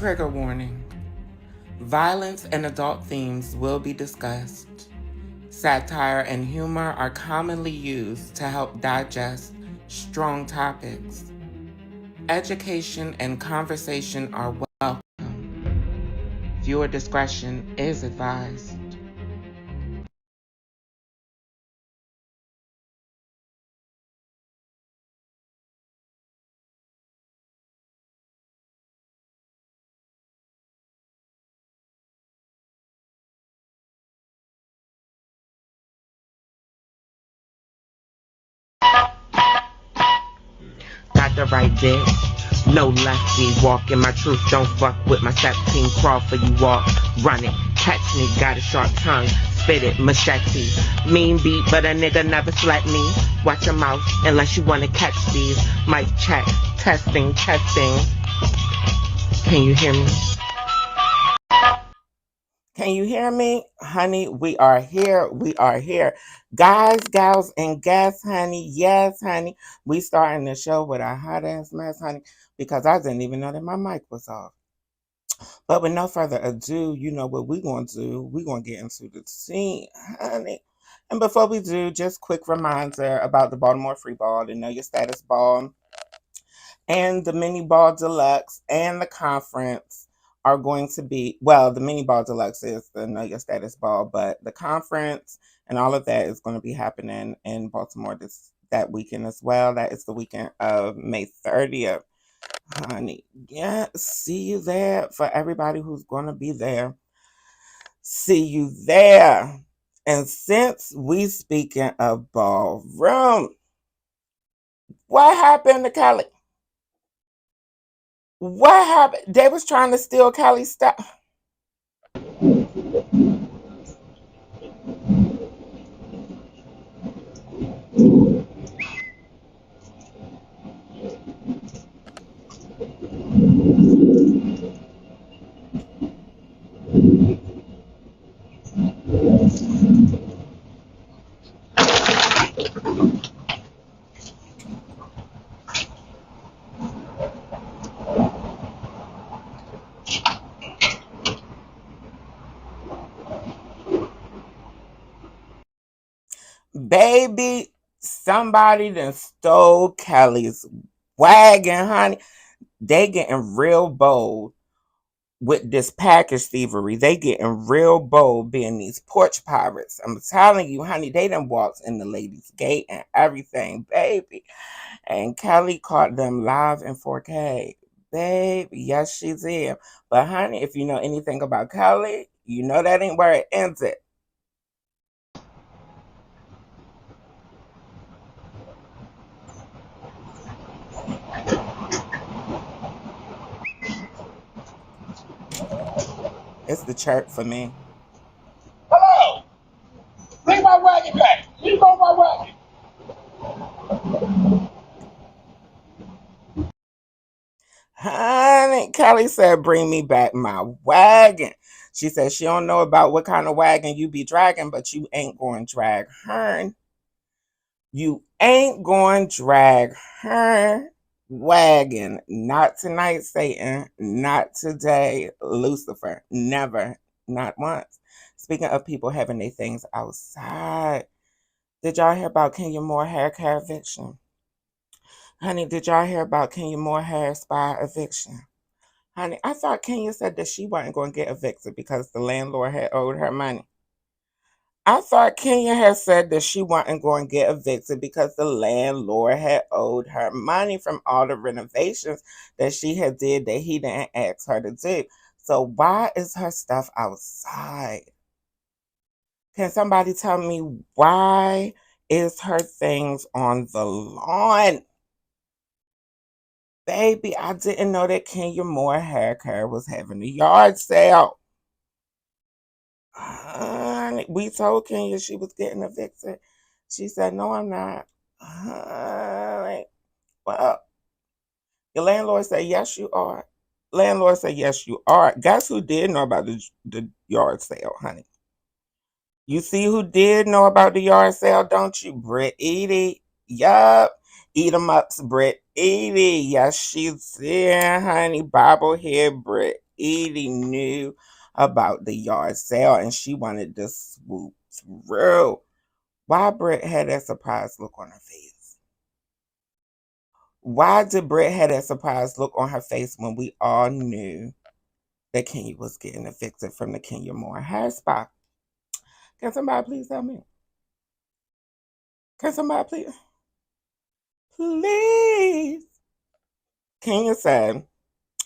Trigger warning. Violence and adult themes will be discussed. Satire and humor are commonly used to help digest strong topics. Education and conversation are welcome. Viewer discretion is advised. Got the right bitch, no lefty. Walking my truth, don't fuck with my 17. Crawl for you, walk, run it, catch me. Got a sharp tongue, spit it, machete. Mean beat, but a nigga never slept me. Watch your mouth unless you wanna catch these. Mic check, testing, testing. Can you hear me? Can you hear me? Honey, we are here. We are here. Guys, gals, and gas, honey. Yes, honey. We starting the show with a hot ass mess, honey, because I didn't even know that my mic was off. But with no further ado, you know what we're going to do. We're going to get into the scene, honey. And before we do, just quick reminder about the Baltimore Free Ball, the Know Your Status Ball, and the Mini Ball Deluxe and the conference are going to be, well, the Mini Ball Deluxe is the Know Your Status Ball, but the conference and all of that is going to be happening in Baltimore that weekend as well. That is the weekend of May 30th. Honey, yeah, see you there. For everybody who's going to be there, see you there. And since we speaking of ballroom, what happened to Kelly? What happened? They was trying to steal Kelly's stuff. Baby, somebody done stole Kelly's wagon, honey. They getting real bold with this package thievery. They getting real bold being these porch pirates. I'm telling you, honey, they done walked in the ladies' gate and everything, baby. And Kelly caught them live in 4K. Baby, yes, she did. But honey, if you know anything about Kelly, you know that ain't where it ended. It's the church for me. Hello! Bring my wagon back! You go my wagon! Honey, Kelly said, bring me back my wagon. She said she don't know about what kind of wagon you be dragging, but you ain't going to drag her. You ain't going to drag her wagon. Not tonight, Satan. Not today, Lucifer. Never. Not once. Speaking of people having their things outside, did y'all hear about Kenya Moore hair care eviction? Honey, did y'all hear about Kenya Moore hair spa eviction? Honey, I thought Kenya said that she wasn't going to get evicted because the landlord had owed her money. I thought Kenya had said that she wasn't going to get evicted because the landlord had owed her money from all the renovations that she had did that he didn't ask her to do. So why is her stuff outside? Can somebody tell me why is her things on the lawn? Baby, I didn't know that Kenya Moore hair care was having a yard sale. Honey, we told Kenya she was getting evicted. She said, no, I'm not. Honey, well, your landlord said, yes, you are. Landlord said, yes, you are. Guess who did know about the yard sale, honey? You see who did know about the yard sale, don't you? Britt Edie. Yup. Eat 'em ups, Britt Edie. Yes, she's there, honey. Bobblehead Britt Edie knew about the yard sale and she wanted to swoop through. Why Britt had that surprised look on her face? Why did Britt have that surprised look on her face when we all knew that Kenya was getting evicted from the Kenya Moore hair spa? Can somebody please tell me? Can somebody please? Please. Kenya said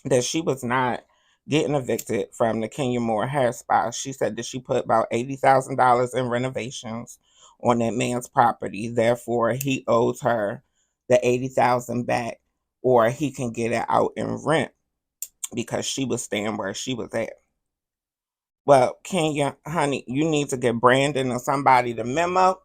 that she was not getting evicted from the Kenya Moore hair spa. She said that she put about $80,000 in renovations on that man's property. Therefore, he owes her the $80,000 back, or he can get it out in rent because she was staying where she was at. Well, Kenya, honey, you need to get Brandon or somebody the memo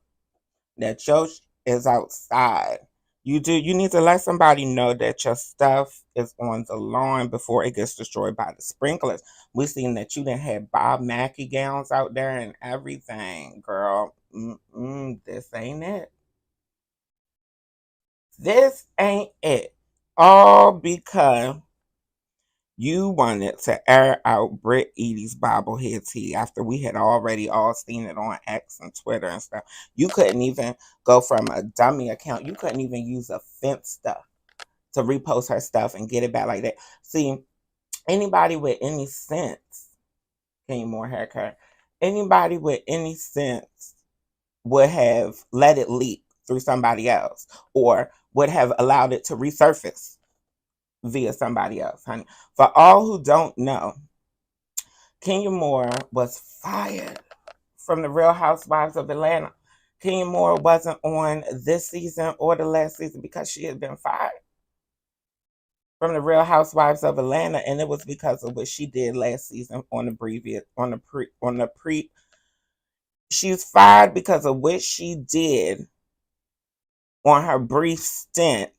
that your is outside. You need to let somebody know that your stuff is on the lawn before it gets destroyed by the sprinklers. We seen that you done had Bob Mackie gowns out there and everything, girl. This ain't it. This ain't it. All because you wanted to air out Britt Edie's bobblehead tea after we had already all seen it on X and Twitter and stuff. You couldn't even go from a dummy account. You couldn't even use a fence stuff to repost her stuff and get it back like that. See, anybody with any sense, Kenny Moore haircut, anybody with any sense would have let it leak through somebody else or would have allowed it to resurface via somebody else, honey. For all who don't know, Kenya Moore was fired from the Real Housewives of Atlanta. Kenya Moore wasn't on this season or the last season because she had been fired from the Real Housewives of Atlanta, and it was because of what she did last season on the previous on the pre. She was fired because of what she did on her brief stint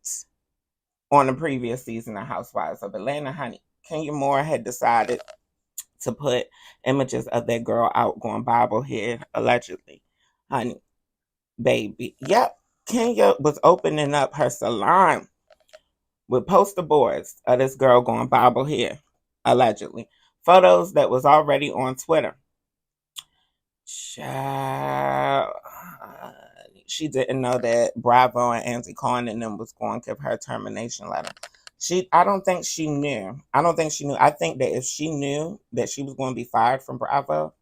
on the previous season of Housewives of Atlanta, honey. Kenya Moore had decided to put images of that girl out going bobblehead, allegedly. Honey, baby. Yep. Kenya was opening up her salon with poster boards of this girl going bobblehead, allegedly. Photos that was already on Twitter. Child, she didn't know that Bravo and Auntie Cohen and them was going to give her a termination letter. I don't think she knew. I think that if she knew that she was going to be fired from Bravo,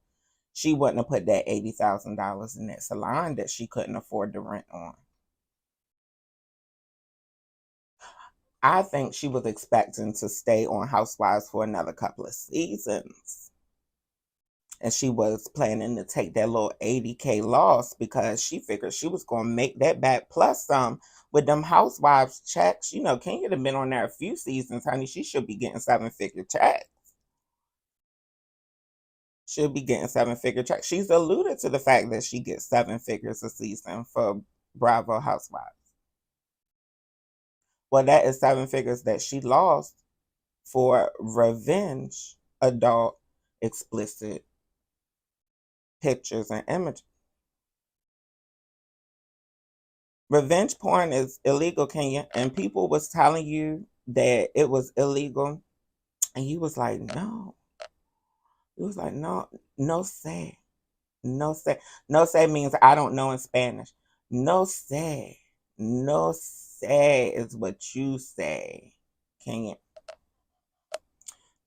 she wouldn't have put that $80,000 in that salon that she couldn't afford to rent on. I think she was expecting to stay on Housewives for another couple of seasons. And she was planning to take that little $80K loss because she figured she was going to make that back plus some with them Housewives checks. You know, Kenya had been on there a few seasons, honey. She should be getting 7-figure checks. She'll be getting 7-figure checks. She's alluded to the fact that she gets 7 figures a season for Bravo Housewives. Well, that is 7 figures that she lost for revenge, adult, explicit pictures and images. Revenge porn is illegal, Kenya, and people was telling you that it was illegal, and you was like, no. You was like, no, no say. No say. No say means I don't know in Spanish. No say. No say is what you say, Kenya.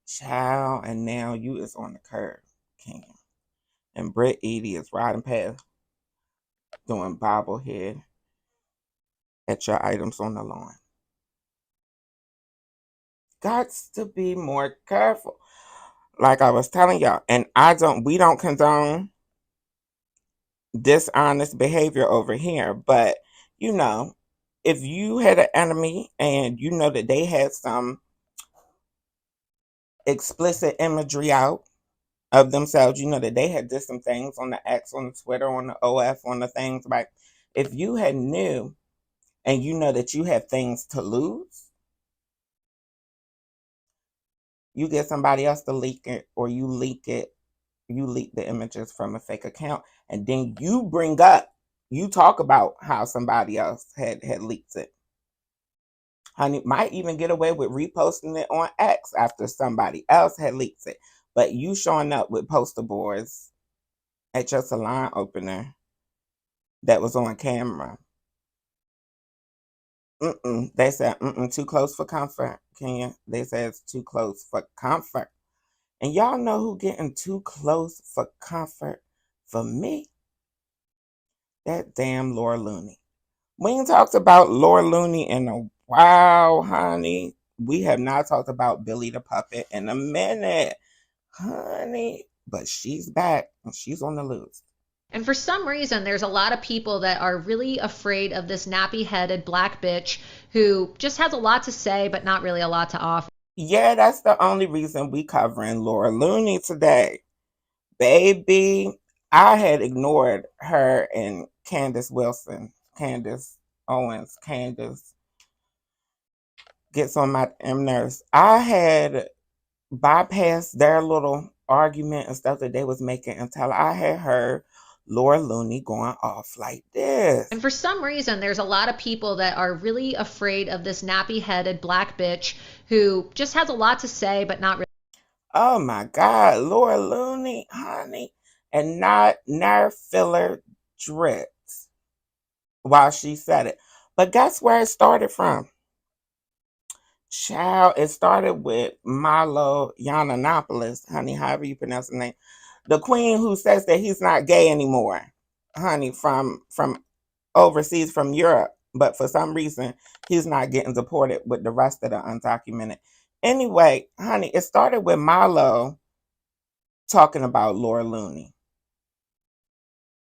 Child, and now you is on the curb, Kenya. And Britt Edie is riding past doing bobblehead at your items on the lawn. Got to be more careful. Like I was telling y'all, and we don't condone dishonest behavior over here, but you know, if you had an enemy and you know that they had some explicit imagery out of themselves, you know that they had did some things on the X, on the Twitter, on the OF, on the things, like if you had knew and you know that you have things to lose, you get somebody else to leak it, or you leak the images from a fake account, and then you talk about how somebody else had leaked it. Honey, might even get away with reposting it on X after somebody else had leaked it. But you showing up with poster boards at your salon opener that was on camera. They said, too close for comfort, Kenya. They said it's too close for comfort. And y'all know who getting too close for comfort for me? That damn Laura Looney. We ain't talked about Laura Looney in a while, honey. We have not talked about Billy the Puppet in a minute, honey. But she's back and she's on the loose. And for some reason, there's a lot of people that are really afraid of this nappy-headed black bitch who just has a lot to say, but not really a lot to offer. Yeah, that's the only reason we covering Laura Looney today. Baby, I had ignored her and Candace Owens. Candace gets on my nerves. I had bypassed their little argument and stuff that they was making until I had heard Laura Looney going off like this. And for some reason, there's a lot of people that are really afraid of this nappy-headed black bitch who just has a lot to say, but not really. Oh my God, Laura Looney, honey, and not nerve filler drips while she said it. But guess where it started from? Child, it started with Milo Yiannopoulos, honey, however you pronounce the name. The queen who says that he's not gay anymore, honey, from overseas, from Europe. But for some reason, he's not getting deported with the rest of the undocumented. Anyway, honey, it started with Milo talking about Laura Looney.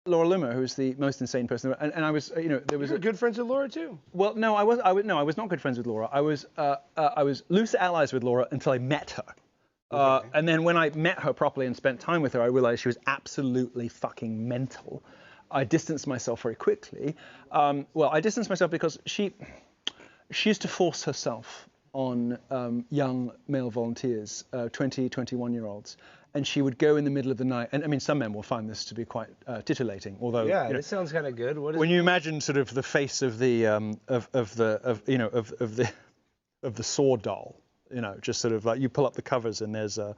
Laura Loomer, who's the most insane person, and I was, there was. You're good friends with Laura too. Well, no, I was not good friends with Laura. I was loose allies with Laura until I met her. Okay. And then when I met her properly and spent time with her, I realized she was absolutely fucking mental. I distanced myself very quickly. I distanced myself because she used to force herself on young male volunteers, 20, 21-year-olds. And she would go in the middle of the night, and I mean, some men will find this to be quite titillating. Although, yeah, this sounds kind of good. What is when you imagine sort of the face of the saw doll, just sort of like you pull up the covers and there's the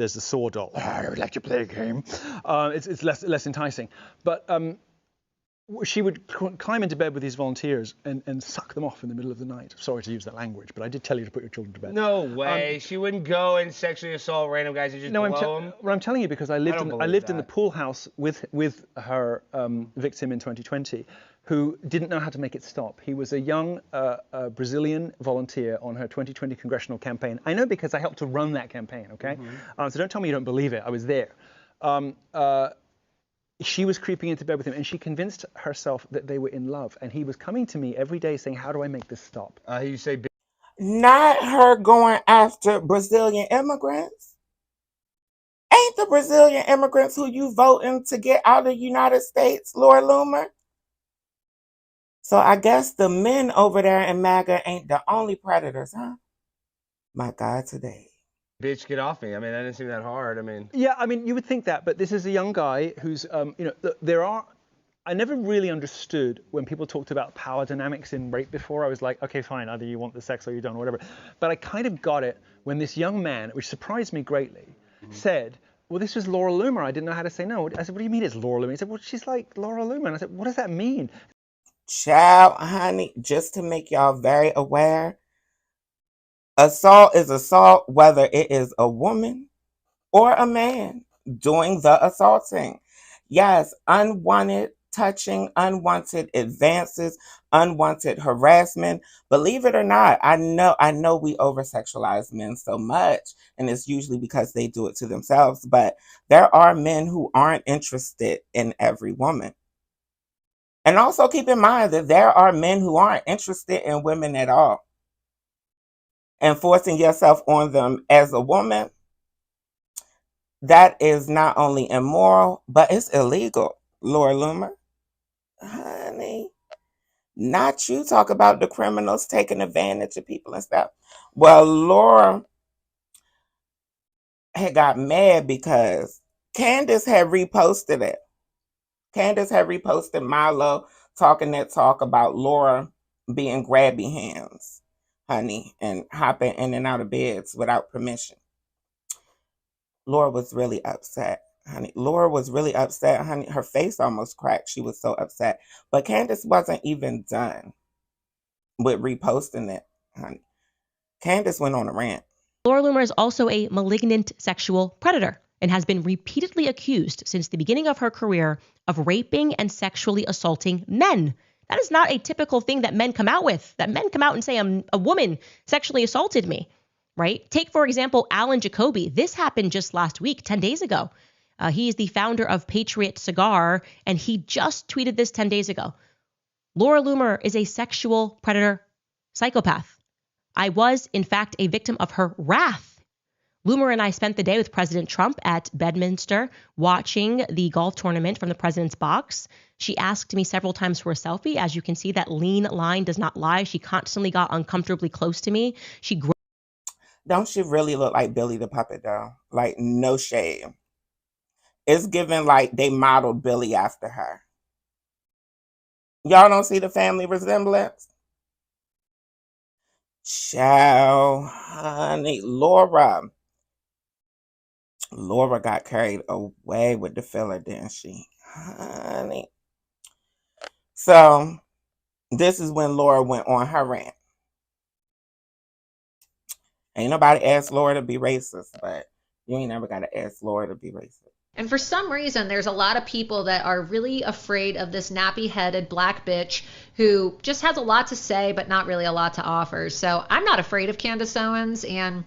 saw doll. I would like to play a game. It's less enticing, but she would climb into bed with these volunteers and suck them off in the middle of the night. Sorry to use that language, but I did tell you to put your children to bed. No way. She wouldn't go and sexually assault random guys and just blow them? Well, I'm telling you because I lived in the pool house with her victim in 2020, who didn't know how to make it stop. He was a young Brazilian volunteer on her 2020 congressional campaign. I know because I helped to run that campaign, okay? Mm-hmm. So don't tell me you don't believe it. I was there. She was creeping into bed with him, and she convinced herself that they were in love. And he was coming to me every day saying, how do I make this stop? You say... Not her going after Brazilian immigrants. Ain't the Brazilian immigrants who you voting to get out of the United States, Laura Loomer? So I guess the men over there in MAGA ain't the only predators, huh? My God, today. Bitch, get off me. I mean, that didn't seem that hard. I mean... Yeah, I mean, you would think that, but this is a young guy who's, I never really understood when people talked about power dynamics in rape before. I was like, okay, fine, either you want the sex or you don't, or whatever. But I kind of got it when this young man, which surprised me greatly, said, well, this was Laura Loomer. I didn't know how to say no. I said, what do you mean it's Laura Loomer? He said, well, she's like Laura Loomer. And I said, what does that mean? Child, honey, just to make y'all very aware, assault is assault, whether it is a woman or a man doing the assaulting. Yes, unwanted touching, unwanted advances, unwanted harassment. Believe it or not, I know we over-sexualize men so much, and it's usually because they do it to themselves, but there are men who aren't interested in every woman. And also keep in mind that there are men who aren't interested in women at all. And forcing yourself on them as a woman, that is not only immoral, but it's illegal, Laura Loomer. Honey, not you talk about the criminals taking advantage of people and stuff. Well, Laura had got mad because Candace had reposted it. Candace had reposted Milo talking that talk about Laura being grabby hands. honey, and hopping in and out of beds without permission. Laura was really upset, honey. Laura was really upset, honey. Her face almost cracked. She was so upset. But Candace wasn't even done with reposting it, honey. Candace went on a rant. Laura Loomer is also a malignant sexual predator and has been repeatedly accused since the beginning of her career of raping and sexually assaulting men. That is not a typical thing that men come out with, that men come out and say, a woman sexually assaulted me, right? Take, for example, Alan Jacoby. This happened just last week, 10 days ago. He is the founder of Patriot Cigar, and he just tweeted this 10 days ago. Laura Loomer is a sexual predator psychopath. I was, in fact, a victim of her wrath. Loomer and I spent the day with President Trump at Bedminster watching the golf tournament from the president's box. She asked me several times for a selfie. As you can see, that lean line does not lie. She constantly got uncomfortably close to me. Don't she really look like Billy the Puppet, though? Like, no shade. It's given like they modeled Billy after her. Y'all don't see the family resemblance? Child, honey, Laura got carried away with the filler, didn't she? Honey. So, this is when Laura went on her rant. Ain't nobody asked Laura to be racist, but you ain't never got to ask Laura to be racist. And for some reason, there's a lot of people that are really afraid of this nappy-headed black bitch who just has a lot to say, but not really a lot to offer. So I'm not afraid of Candace Owens, and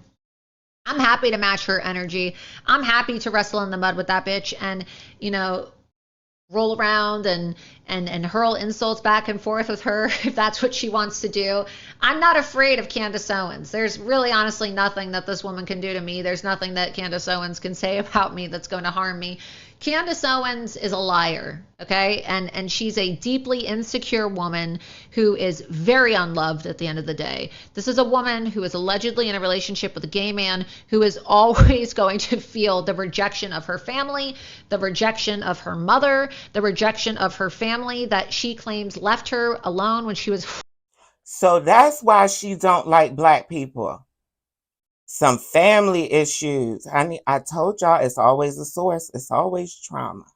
I'm happy to match her energy. I'm happy to wrestle in the mud with that bitch and, you know, roll around and hurl insults back and forth with her if that's what she wants to do. I'm not afraid of Candace Owens. There's really honestly nothing that this woman can do to me. There's nothing that Candace Owens can say about me that's going to harm me. Candace Owens is a liar, okay? And she's a deeply insecure woman who is very unloved at the end of the day. This is a woman who is allegedly in a relationship with a gay man who is always going to feel the rejection of her family, the rejection of her mother, the rejection of her family that she claims left her alone when she was... So that's why she don't like black people. Some family issues. I told y'all it's always a source. It's always trauma.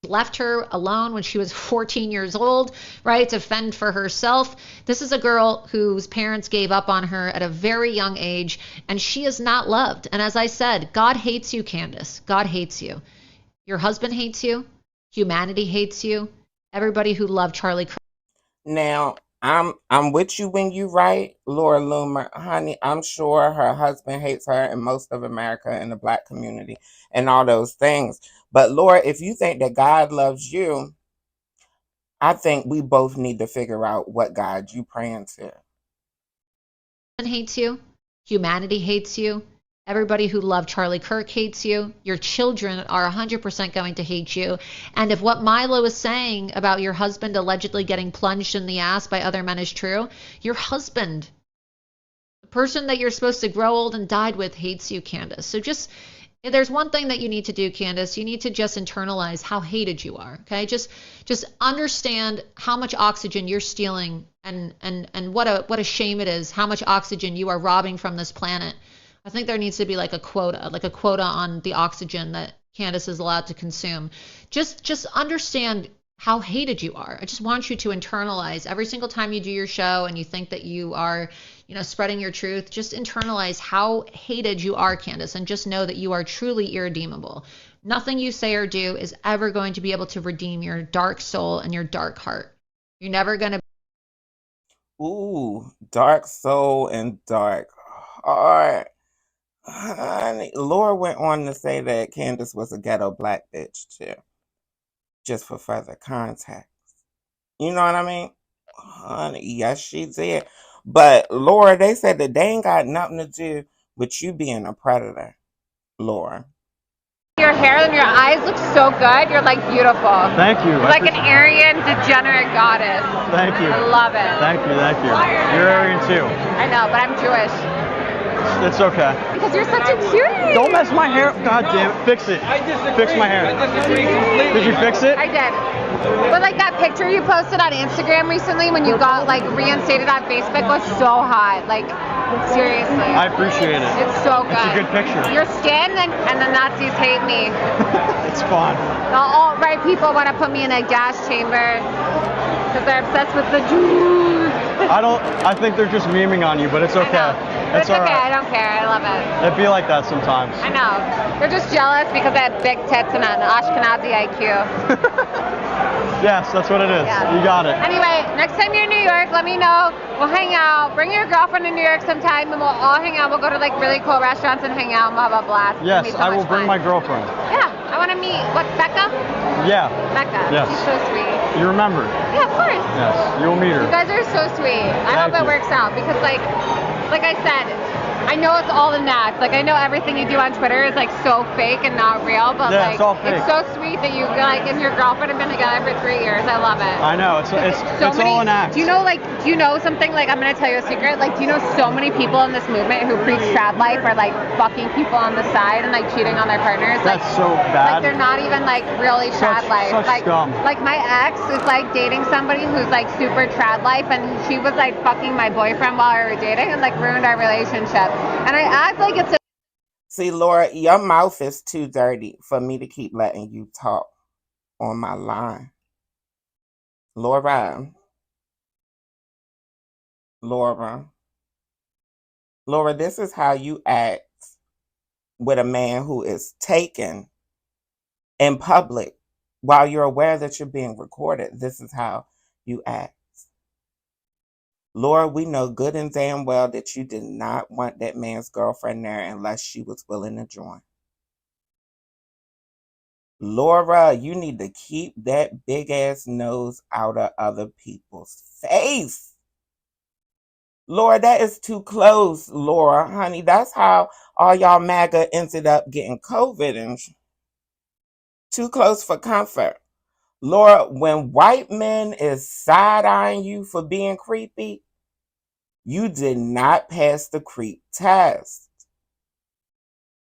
Left her alone when she was 14 years old, right, to fend for herself. This is a girl whose parents gave up on her at a very young age, and she is not loved. And as I said, God hates you, Candace. God hates you. Your husband hates you. Humanity hates you. Everybody who loved Charlie Kirk. Now, I'm with you when you write, Laura Loomer. Honey, I'm sure her husband hates her and most of America and the black community and all those things. But Laura, if you think that God loves you, I think we both need to figure out what God you praying to. Hates you. Humanity hates you. Everybody who loved Charlie Kirk hates you. Your children are 100% going to hate you. And if what Milo is saying about your husband allegedly getting plunged in the ass by other men is true, your husband, the person that you're supposed to grow old and died with, hates you, Candace. So just, there's one thing that you need to do, Candace. You need to just internalize how hated you are, okay? Just understand how much oxygen you're stealing and what a shame it is, how much oxygen you are robbing from this planet. I think there needs to be like a quota on the oxygen that Candace is allowed to consume. Just understand how hated you are. I just want you to internalize every single time you do your show and you think that you are, spreading your truth. Just internalize how hated you are, Candace, and just know that you are truly irredeemable. Nothing you say or do is ever going to be able to redeem your dark soul and your dark heart. You're never going to. Ooh, dark soul and dark heart. Honey, Laura went on to say that Candace was a ghetto black bitch too, just for further context. You know what I mean? Honey, yes, she did. But Laura, they said that they ain't got nothing to do with you being a predator, Laura. Your hair and your eyes look so good. You're like beautiful. Thank you. You're like an Aryan degenerate goddess. Thank you. I love it. Thank you. You're Aryan too. I know, but I'm Jewish. It's okay. Because you're such a cutie. Don't mess my hair. God damn it. Fix it. Fix my hair. Did you fix it? I did. But like that picture you posted on Instagram recently when you got like reinstated on Facebook was so hot. Like seriously. I appreciate it. It's so good. It's a good picture. Your skin and the Nazis hate me. It's fun. The alt-right people want to put me in a gas chamber because they're obsessed with the Jews. I think they're just memeing on you, but it's okay. It's okay. Right. I don't care. I love it. It'd be like that sometimes. I know. They're just jealous because I have big tits and an Ashkenazi IQ. Yes, that's what it is. Yeah. You got it. Anyway, next time you're in New York, let me know. We'll hang out. Bring your girlfriend to New York sometime, and we'll all hang out. We'll go to like really cool restaurants and hang out, and we'll have a blast. Yes, I will bring my girlfriend. Yeah, I want to meet. What's Becca? Yeah. Becca. Yes. She's so sweet. You remember? Yeah, of course. Yes, you'll meet her. You guys are so sweet. I hope it works out because like I said, I know it's all the nats. Like I know everything you do on Twitter is like so fake and not real, but yeah, like it's all fake. It's so sweet that you like and your girlfriend have been together for 3 years. I love it. I know it's all an act. Do you know something? Like I'm gonna tell you a secret. Like do you know so many people in this movement who preach trad life are like fucking people on the side and like cheating on their partners? That's like, so bad. Like they're not even like really trad life. Such like scum. Like my ex is like dating somebody who's like super trad life, and she was like fucking my boyfriend while we were dating and like ruined our relationship. And I act like it's a See, Laura, your mouth is too dirty for me to keep letting you talk on my line. Laura, this is how you act with a man who is taken in public while you're aware that you're being recorded. This is how you act. Laura, we know good and damn well that you did not want that man's girlfriend there unless she was willing to join. Laura, you need to keep that big ass nose out of other people's face. Laura, that is too close, Laura, honey. That's how all y'all MAGA ended up getting COVID and too close for comfort. Laura, when white men is side-eyeing you for being creepy, you did not pass the creep test.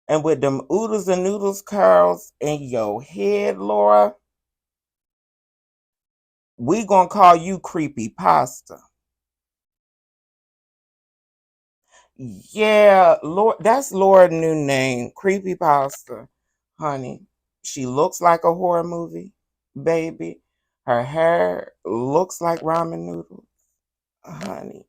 And with them oodles and noodles curls in your head, Laura, we gonna call you creepy pasta. Yeah, Lord, that's Laura's new name, creepy pasta, honey. She looks like a horror movie, baby. Her hair looks like ramen noodles, honey.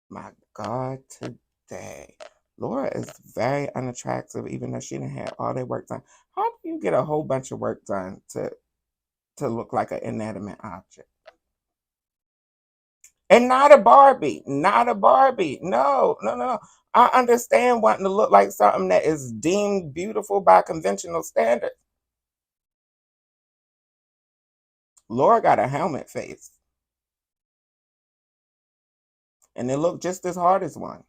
My God, today. Laura is very unattractive, even though she didn't have all that work done. How do you get a whole bunch of work done to look like an inanimate object? And not a Barbie. Not a Barbie. No. I understand wanting to look like something that is deemed beautiful by conventional standards. Laura got a helmet face. And it looked just as hard as one.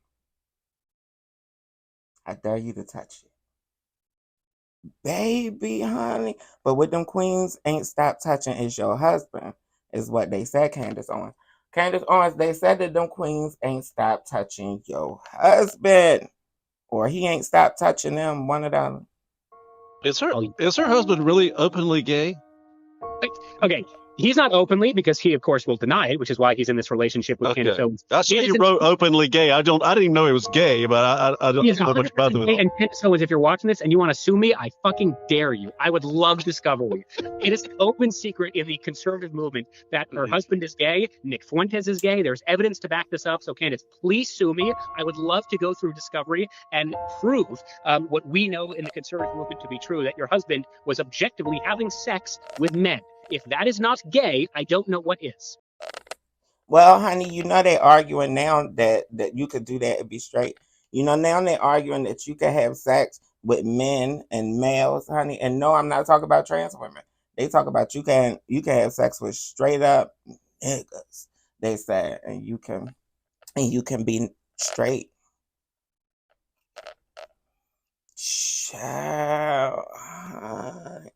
I dare you to touch it. Baby, honey. But what them queens ain't stopped touching is your husband, is what they said, Candace Owens. Candace Owens, they said that them queens ain't stopped touching your husband. Or he ain't stopped touching them, one of them. Is her husband really openly gay? Okay, he's not openly because he, of course, will deny it, which is why he's in this relationship with Candace Owens. I see you wrote openly gay. I didn't even know he was gay, but I don't know much about him. And Candace Owens, if you're watching this and you want to sue me, I fucking dare you. I would love discovery. It is an open secret in the conservative movement that her husband is gay. Nick Fuentes is gay. There's evidence to back this up. So Candace, please sue me. I would love to go through discovery and prove what we know in the conservative movement to be true, that your husband was objectively having sex with men. If that is not gay, I don't know what is. Well, honey, you know they're arguing now that you could do that and be straight. You know, now they're arguing that you can have sex with men and males, honey. And no, I'm not talking about trans women. They talk about you can have sex with straight up niggas, they say, and you can be straight. Child, honey.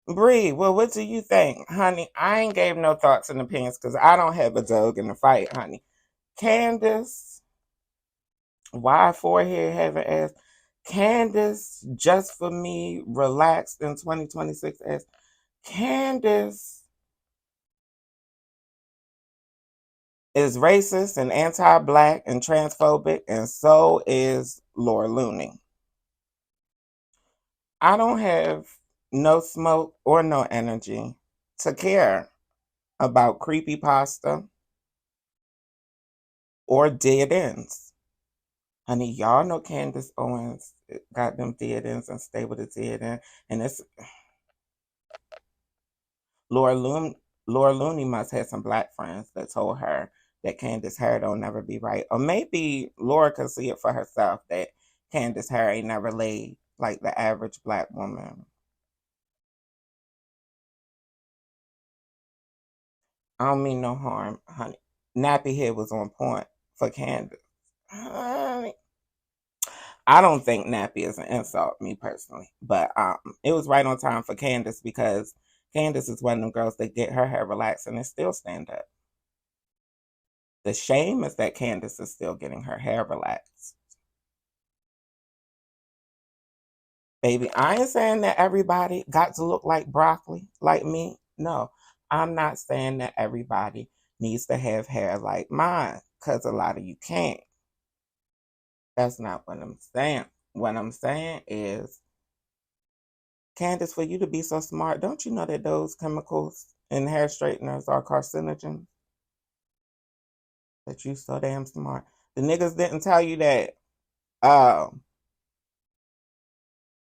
Bre, well, what do you think? Honey, I ain't gave no thoughts and opinions because I don't have a dog in the fight, honey. Candace, why forehead having ass? Candace, just for me, relaxed in 2026 ass. Candace is racist and anti-black and transphobic, and so is Laura Looney. I don't have no smoke or no energy to care about creepypasta or dead ends. Honey, y'all know Candace Owens got them dead ends and stay with the dead end. And it's Laura Looney must have some black friends that told her that Candace hair don't never be right. Or maybe Laura could see it for herself that Candace hair ain't never laid like the average black woman. I don't mean no harm, honey. Nappy head was on point for Candace. Honey. I don't think nappy is an insult, me personally. But it was right on time for Candace because Candace is one of them girls that get her hair relaxed and it still stand up. The shame is that Candace is still getting her hair relaxed. Baby, I ain't saying that everybody got to look like broccoli, like me. No, I'm not saying that everybody needs to have hair like mine, because a lot of you can't. That's not what I'm saying. What I'm saying is, Candace, for you to be so smart, don't you know that those chemicals in hair straighteners are carcinogens? That you so damn smart. The niggas didn't tell you that.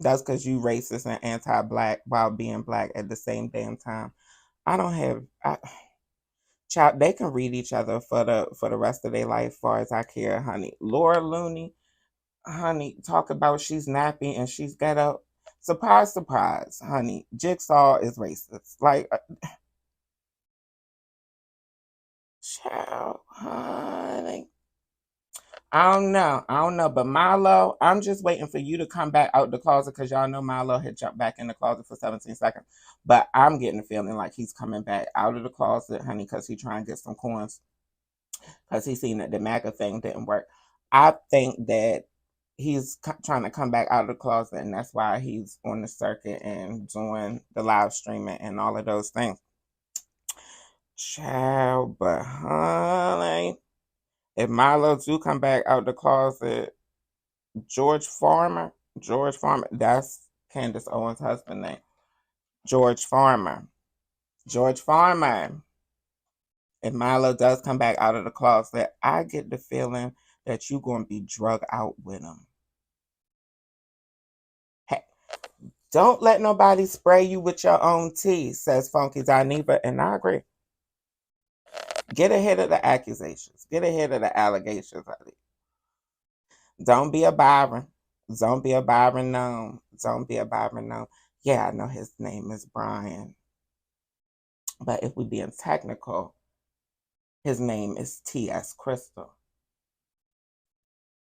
That's because you racist and anti-black while being black at the same damn time. I don't have... Child, they can read each other for the rest of their life, as far as I care, honey. Laura Looney, honey, talk about she's nappy and she's ghetto. Surprise, surprise, honey. Jigsaw is racist. Like, child, honey. I don't know. But Milo, I'm just waiting for you to come back out the closet because y'all know Milo had jumped back in the closet for 17 seconds. But I'm getting the feeling like he's coming back out of the closet, honey, because he's trying to get some coins. Because he's seen that the MAGA thing didn't work. I think that he's trying to come back out of the closet, and that's why he's on the circuit and doing the live streaming and all of those things. Child, but honey, if Milo do come back out the closet, George Farmer, that's Candace Owens' husband name. George Farmer. If Milo does come back out of the closet, I get the feeling that you're going to be drug out with him. Hey, don't let nobody spray you with your own tea, says Funky Dineva, and I agree. Get ahead of the accusations. Get ahead of the allegations, honey. Don't be a Byron. Don't be a Byron known. Yeah, I know his name is Brian. But if we're being technical, his name is T.S. Crystal.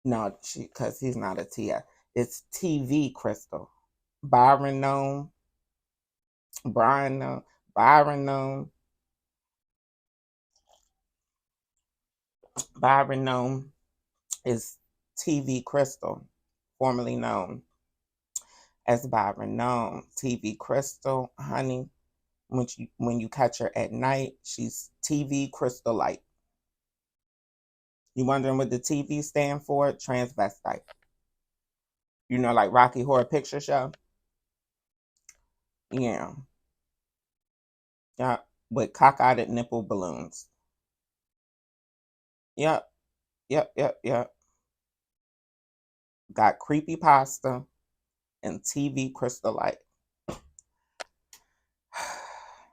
No, because he's not a T.S. It's TV Crystal. Byron known. Brian known. Byron known. Byron known is TV Crystal, formerly known as Byron known. TV Crystal, honey, when you catch her at night, she's TV Crystal Light. You wondering what the TV stand for? Transvestite. You know, like Rocky Horror Picture Show? Yeah. Yeah, with cockeyed nipple balloons. Yep. Got creepy pasta and TV Crystal Light.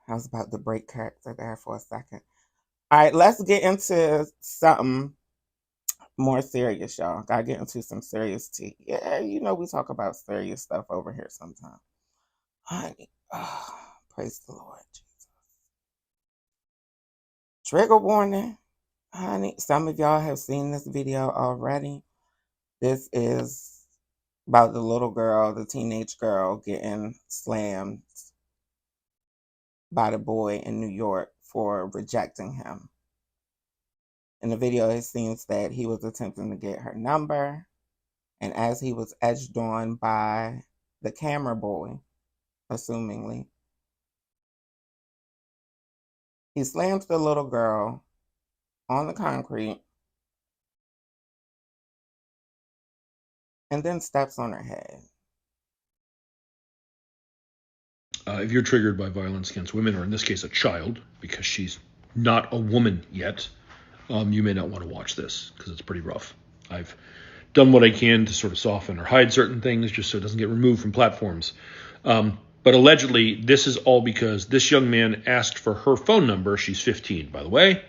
I was about to break character there for a second. All right, let's get into something more serious, y'all. Gotta get into some serious tea. Yeah, you know we talk about serious stuff over here sometimes. Honey, praise the Lord Jesus. Trigger warning, honey. Some of y'all have seen this video already. This is about the little girl, the teenage girl, getting slammed by the boy in New York for rejecting him. In the video, it seems that he was attempting to get her number, and as he was edged on by the camera boy, assumingly, he slams the little girl on the concrete and then steps on her head. If you're triggered by violence against women, or in this case a child, because she's not a woman yet, you may not want to watch this because it's pretty rough. I've done what I can to sort of soften or hide certain things just so it doesn't get removed from platforms. But allegedly, this is all because this young man asked for her phone number. She's 15, by the way.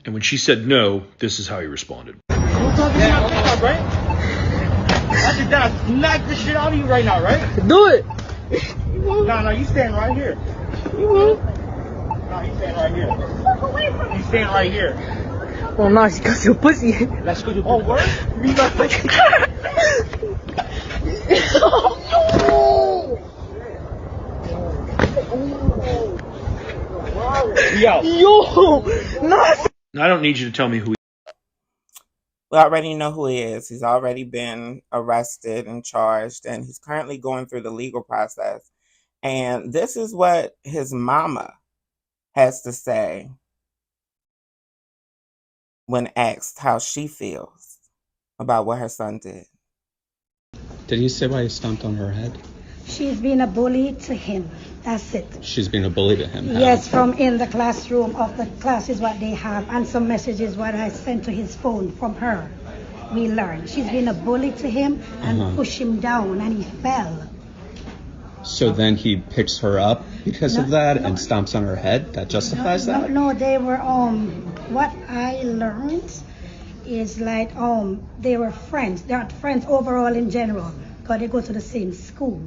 And when she said no, this is how he responded. Yeah, right? That's your dad. Knock the shit out of you right now, right? Do it. No, you stand right here. You won't. No, you stand right here. You stand right here. Oh no, she got your pussy. Let's go. Oh, word? You got pussy. Yo, no. I don't need you to tell me who. We already know who he is. He's already been arrested and charged, and he's currently going through the legal process. And this is what his mama has to say when asked how she feels about what her son did. Did he say why he stomped on her head? She's been a bully to him. That's it. She's been a bully to him. Yes, from in the classroom of the classes what they have, and some messages what I sent to his phone from her. We learned she's been a bully to him and pushed him down, and he fell. So then he picks her up because of that and stomps on her head. That justifies that? No, they were what I learned is like they were friends. They're friends overall in general because they go to the same school.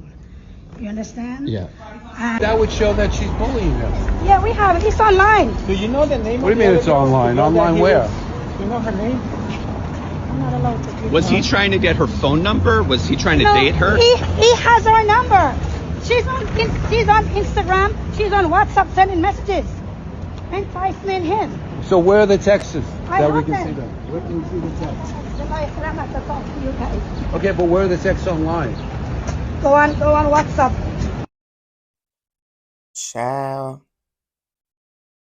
You understand? Yeah. That would show that she's bullying him. Yeah, we have it. It's online. Do you know the name? What do you mean it's online? Online where? You know her name? I'm not allowed to do Was he trying to get her phone number? Was he trying to date her? He has her number. She's on Instagram. She's on WhatsApp sending messages. Enticing him. So where are the texts I we can have see them. them? Where can we see the texts? I'm not to talk to you guys. Okay, but where are the texts online? Go on WhatsApp. Child.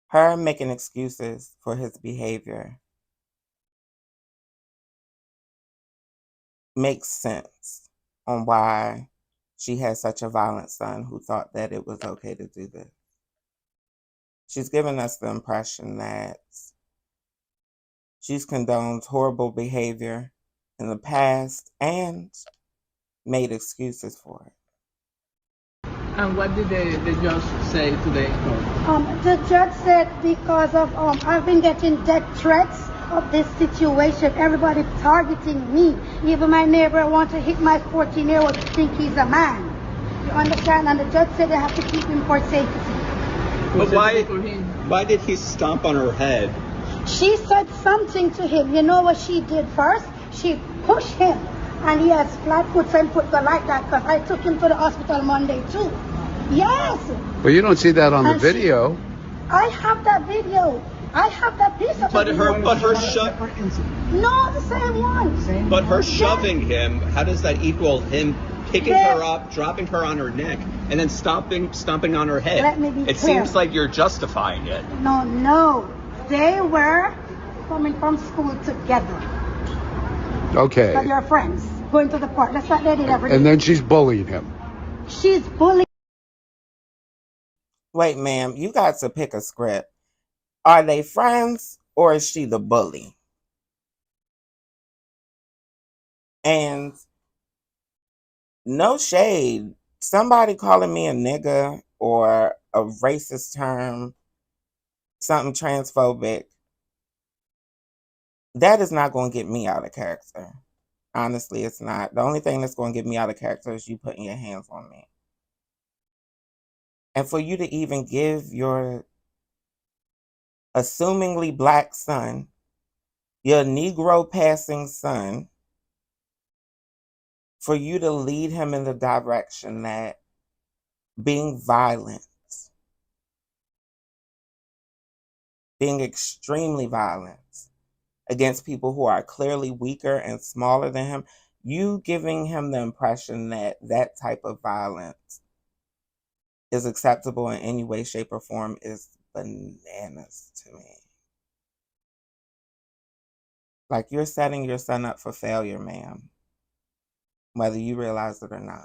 Her making excuses for his behavior makes sense on why she had such a violent son who thought that it was okay to do this. She's given us the impression that she's condoned horrible behavior in the past and made excuses for it. And what did the judge say today? The judge said because of I've been getting death threats of this situation. Everybody targeting me. Even my neighbor wants to hit my 14-year-old to think he's a man. You understand? And the judge said they have to keep him for safety. But why did he stomp on her head? She said something to him. You know what she did first? She pushed him. And he has flat foot and foot go like that because I took him to the hospital Monday too. Yes. But you don't see that on the video. I have that video. I have that piece of video. But her shove. No, the same one. But her shoving him. How does that equal him picking her up, dropping her on her neck, and then stomping on her head? Let me be It clear. seems like you're justifying it. No. They were coming from school together. Okay. But they're friends. Going to the park. That's what they did every day. And then she's bullying him. She's bullying. Wait, ma'am, you got to pick a script. Are they friends or is she the bully? And no shade. Somebody calling me a nigga or a racist term, something transphobic, that is not going to get me out of character. Honestly, it's not. The only thing that's going to get me out of character is you putting your hands on me. And for you to even give your assumingly black son, your Negro passing son, for you to lead him in the direction that being violent, being extremely violent, against people who are clearly weaker and smaller than him, you giving him the impression that that type of violence is acceptable in any way, shape, or form is bananas to me. Like, you're setting your son up for failure, ma'am, whether you realize it or not.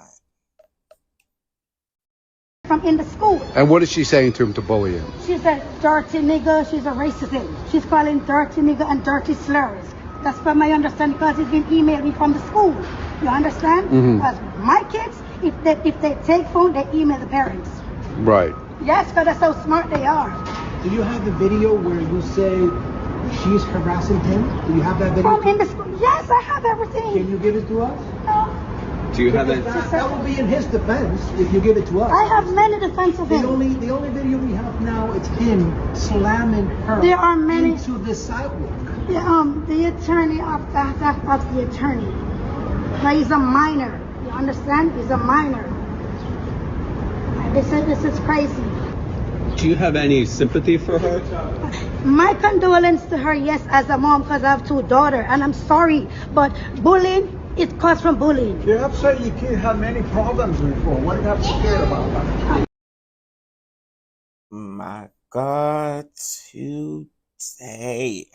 From in the school. And what is she saying to him to bully him? She's a dirty nigga. She's a racist. She's calling dirty nigga and dirty slurs. That's from my understanding, because it's been emailed me from the school. You understand? Because my kids, if they take phone, they email the parents. Right. Yes, because that's how smart they are. Do you have the video where you say she's harassing him? Do you have that video? From in the school? Yes, I have everything. Can you give it to us? No. Do you have that? That will be in his defense if you give it to us. I have many defense of him. The only video we have now is him slamming her there are many, into the sidewalk. The attorney of the attorney. Now, he's a minor. You understand? He's a minor. This is crazy. Do you have any sympathy for her? My condolence to her, yes, as a mom, because I have 2 daughters, and I'm sorry, but bullying, it comes from bullying. You have said your kid had many problems before. What do you have to care about that? My God, today.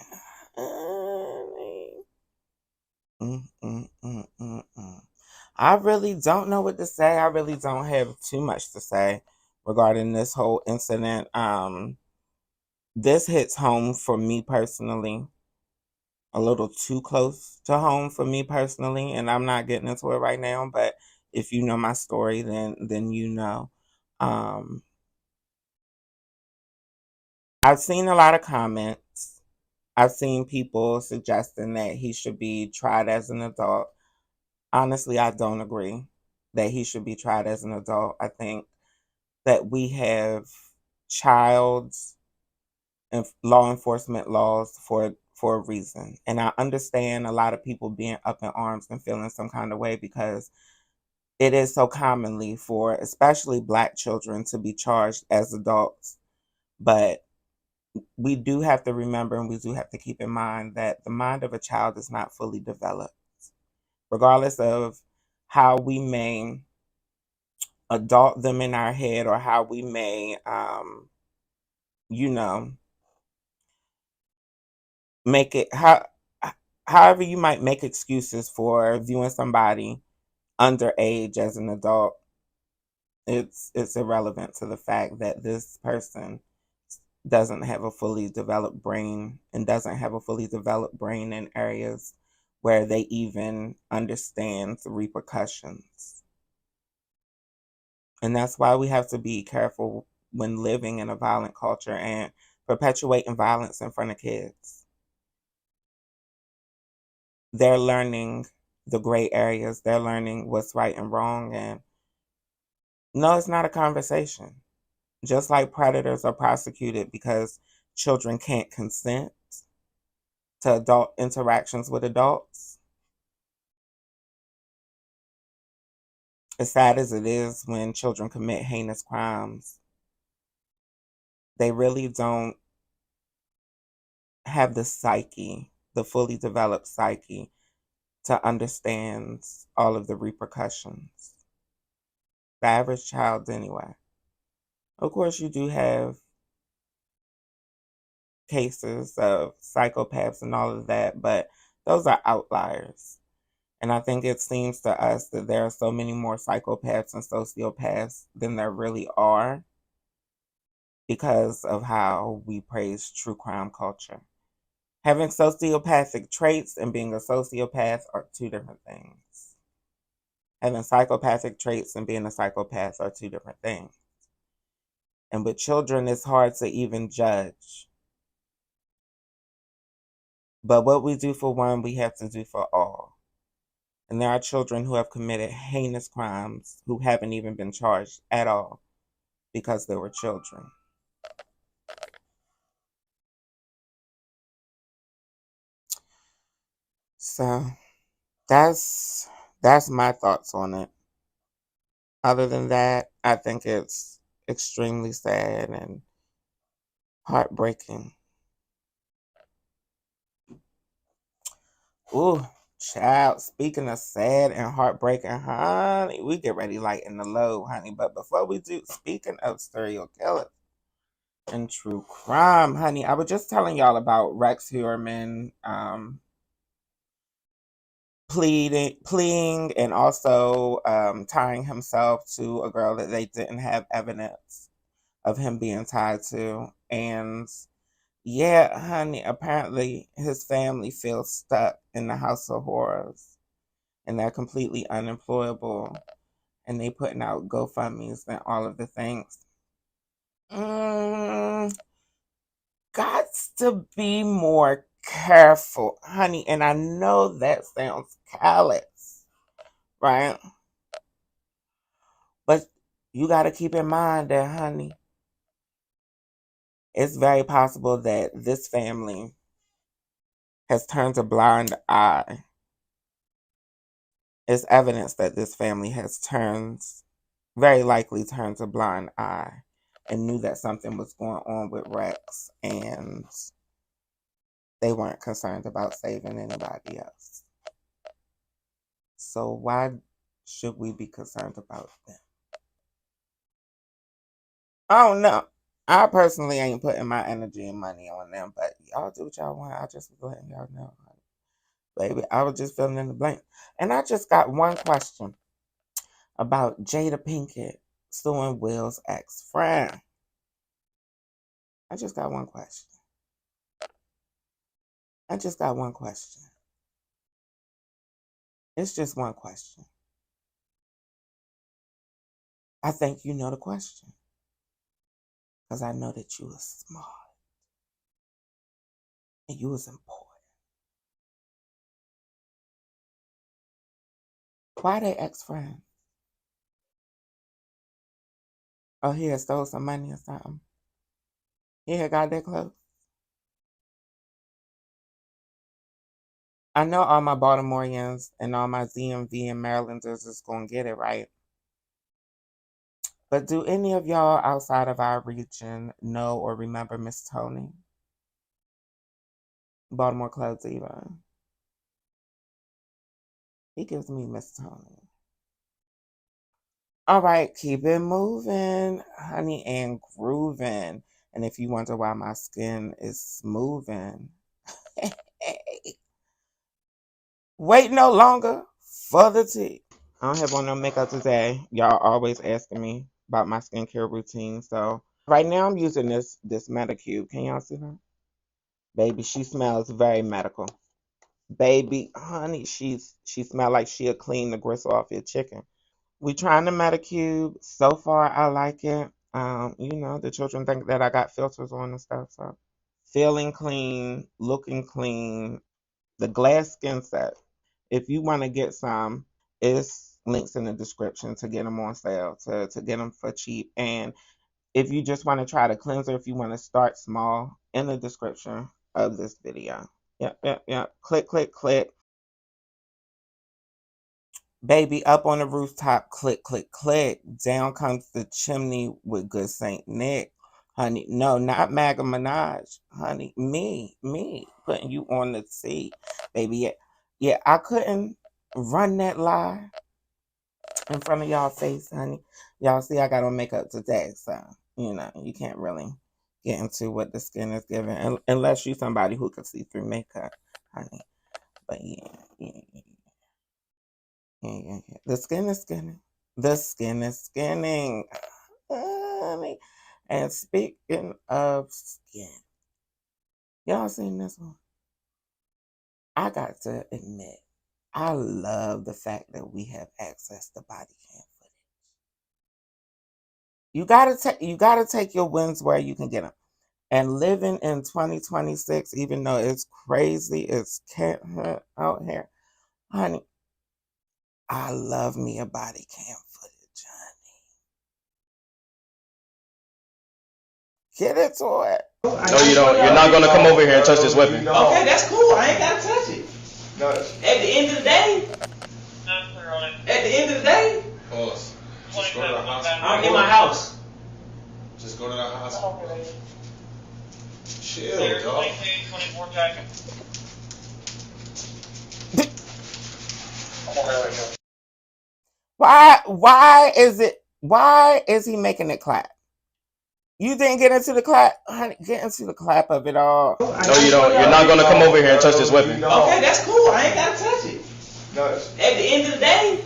I really don't know what to say. I really don't have too much to say regarding this whole incident. This hits home for me personally, a little too close to home for me personally, and I'm not getting into it right now, but if you know my story, then you know. I've seen a lot of comments. I've seen people suggesting that he should be tried as an adult. Honestly, I don't agree that he should be tried as an adult. I think that we have child and law enforcement laws for a reason. And I understand a lot of people being up in arms and feeling some kind of way, because it is so commonly for especially Black children to be charged as adults. But we do have to remember, and we do have to keep in mind, that the mind of a child is not fully developed. Regardless of how we may adult them in our head, or how we may, make it, however you might make excuses for viewing somebody underage as an adult, it's irrelevant to the fact that this person doesn't have a fully developed brain, and doesn't have a fully developed brain in areas where they even understand the repercussions. And that's why we have to be careful when living in a violent culture and perpetuating violence in front of kids. They're learning the gray areas. They're learning what's right and wrong. And no, it's not a conversation. Just like predators are prosecuted because children can't consent to adult interactions with adults. As sad as it is when children commit heinous crimes, they really don't have the psyche, the fully developed psyche, to understand all of the repercussions. The average child, anyway. Of course, you do have cases of psychopaths and all of that, but those are outliers. And I think it seems to us that there are so many more psychopaths and sociopaths than there really are, because of how we praise true crime culture. Having sociopathic traits and being a sociopath are 2 different things. Having psychopathic traits and being a psychopath are 2 different things. And with children, it's hard to even judge. But what we do for one, we have to do for all. And there are children who have committed heinous crimes who haven't even been charged at all because they were children. So that's my thoughts on it. Other than that, I think it's extremely sad and heartbreaking. Ooh, child. Speaking of sad and heartbreaking, honey, we get ready lighten the load, honey. But before we do, speaking of serial killers and true crime, honey, I was just telling y'all about Rex Heuermann pleading and also tying himself to a girl that they didn't have evidence of him being tied to. And yeah, honey, apparently his family feels stuck in the house of horrors and they're completely unemployable and they putting out GoFundMes and all of the things. Gots to be more careful, honey. And I know that sounds callous, right? But you got to keep in mind that, honey, it's very possible that this family has turned a blind eye. It's evidence that this family has very likely turned a blind eye and knew that something was going on with Rex and they weren't concerned about saving anybody else. So why should we be concerned about them? I don't know. I personally ain't putting my energy and money on them, but y'all do what y'all want. I just was letting y'all know. Baby, I was just filling in the blank. And I just got one question about Jada Pinkett suing Will's ex-friend. I just got one question. It's just one question. I think you know the question. Because I know that you was smart. And you was important. Why they ex-friends? Oh, he had stole some money or something. He had got that close. I know all my Baltimoreans and all my ZMV and Marylanders is going to get it right. But do any of y'all outside of our region know or remember Miss Tony? Baltimore Club Diva. He gives me Miss Tony. All right, keep it moving, honey, and grooving. And if you wonder why my skin is smoothing, wait no longer for the tea. I don't have on no makeup today. Y'all always asking me about my skincare routine. So right now I'm using this Medicube. Can y'all see her? Baby, she smells very medical. Baby, honey, she smells like she'll clean the gristle off your chicken. We trying the Medicube. So far, I like it. The children think that I got filters on and stuff. So feeling clean, looking clean. The glass skin set. If you want to get some, it's links in the description to get them on sale, to get them for cheap. And if you just want to try the cleanser, if you want to start small, in the description of this video. Yep. Click, click, click. Baby, up on the rooftop, click, click, click. Down comes the chimney with good Saint Nick. Honey, no, not Maga Minaj. Honey, me, putting you on the seat. Baby, yeah, I couldn't run that lie in front of y'all face, honey. Y'all see I got on makeup today, so, you can't really get into what the skin is giving unless you're somebody who can see through makeup, honey. But yeah. The skin is skinning. The skin is skinning. Honey. And speaking of skin, y'all seen this one? I got to admit, I love the fact that we have access to body cam footage. You gotta take your wins where you can get them. And living in 2026, even though it's crazy, it's out here, honey. I love me a body cam footage, honey. Get into it. No, you don't. You're not gonna come over here and touch this weapon. Okay, that's cool. I ain't gotta touch it. No. At the end of the day. At the end of the day. Pause. Just go to the hospital. I'm in my house. Just go to the hospital. Chill, dog. Why is he making it clap? You didn't get into the clap, honey. Get into the clap of it all. No, you don't. You're not gonna come over here and touch this weapon. Okay, that's cool. I ain't gotta touch it. No. At the end of the day.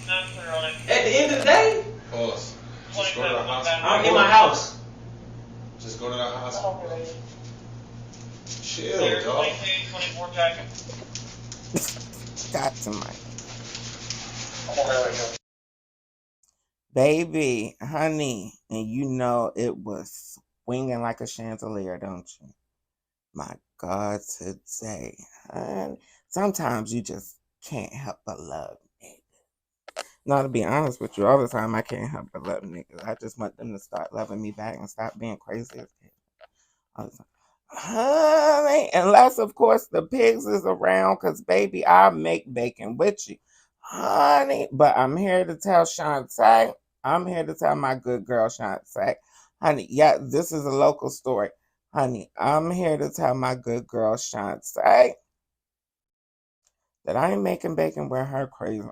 At the end of the day. Pause. Just go to the hospital. I'm in my house. Just go to the hospital. Chill, dog. Got to my baby, honey, and you know it was swinging like a chandelier, don't you? My God, today, honey. Sometimes you just can't help but love niggas. Now, to be honest with you, all the time I can't help but love niggas. I just want them to start loving me back and stop being crazy as hell. All the time. Honey, unless of course the pigs is around, because baby, I'll make bacon with you, honey. But I'm here to tell Shante, I'm here to tell my good girl Shante, honey, yeah, this is a local story, honey. I'm here to tell my good girl Shante that I ain't making bacon with her crazy,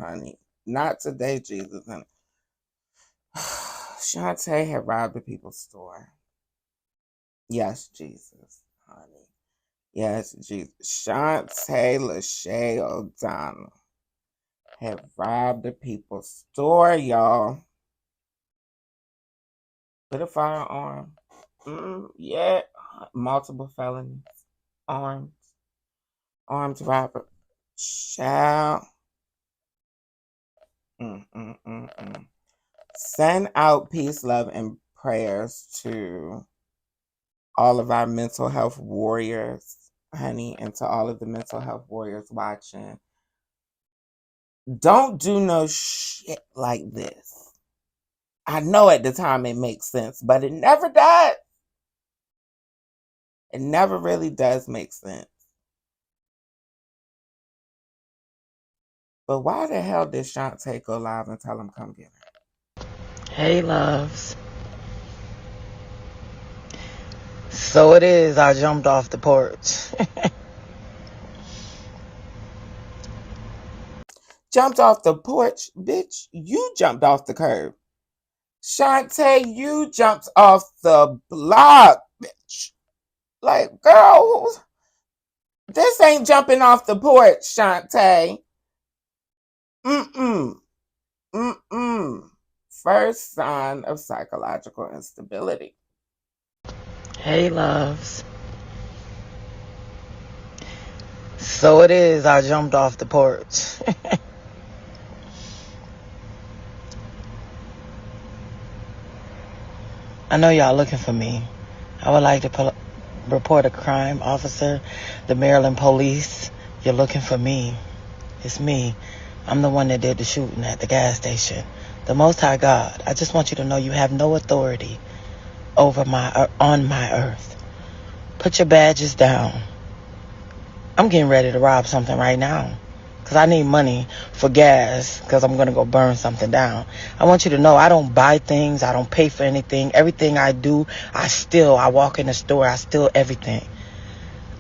honey. Not today, Jesus, honey. Shante had robbed the people's store. Yes, Jesus, honey. Yes, Jesus. Shante Lachey O'Donnell had robbed the people's store, y'all. With a firearm. Yeah. Multiple felonies. Armed robber. Child. Send out peace, love, and prayers to all of our mental health warriors, honey, and to all of the mental health warriors watching. Don't do no shit like this. I know at the time it makes sense, but it never does. It never really does make sense. But why the hell did Shante go live and tell him come get her? Hey, loves. So it is, I jumped off the porch. Jumped off the porch? Bitch, you jumped off the curb. Shante, you jumped off the block, bitch. Like, girl, this ain't jumping off the porch, Shante. First sign of psychological instability. Hey, loves. So it is, I jumped off the porch. I know y'all looking for me. I would like to report a crime, officer. The Maryland police. You're looking for me. It's me. I'm the one that did the shooting at the gas station. The Most High God. I just want you to know you have no authority on my earth. Put your badges down. I'm getting ready to rob something right now. Because I need money for gas. Because I'm going to go burn something down. I want you to know I don't buy things. I don't pay for anything. Everything I do, I steal. I walk in the store. I steal everything.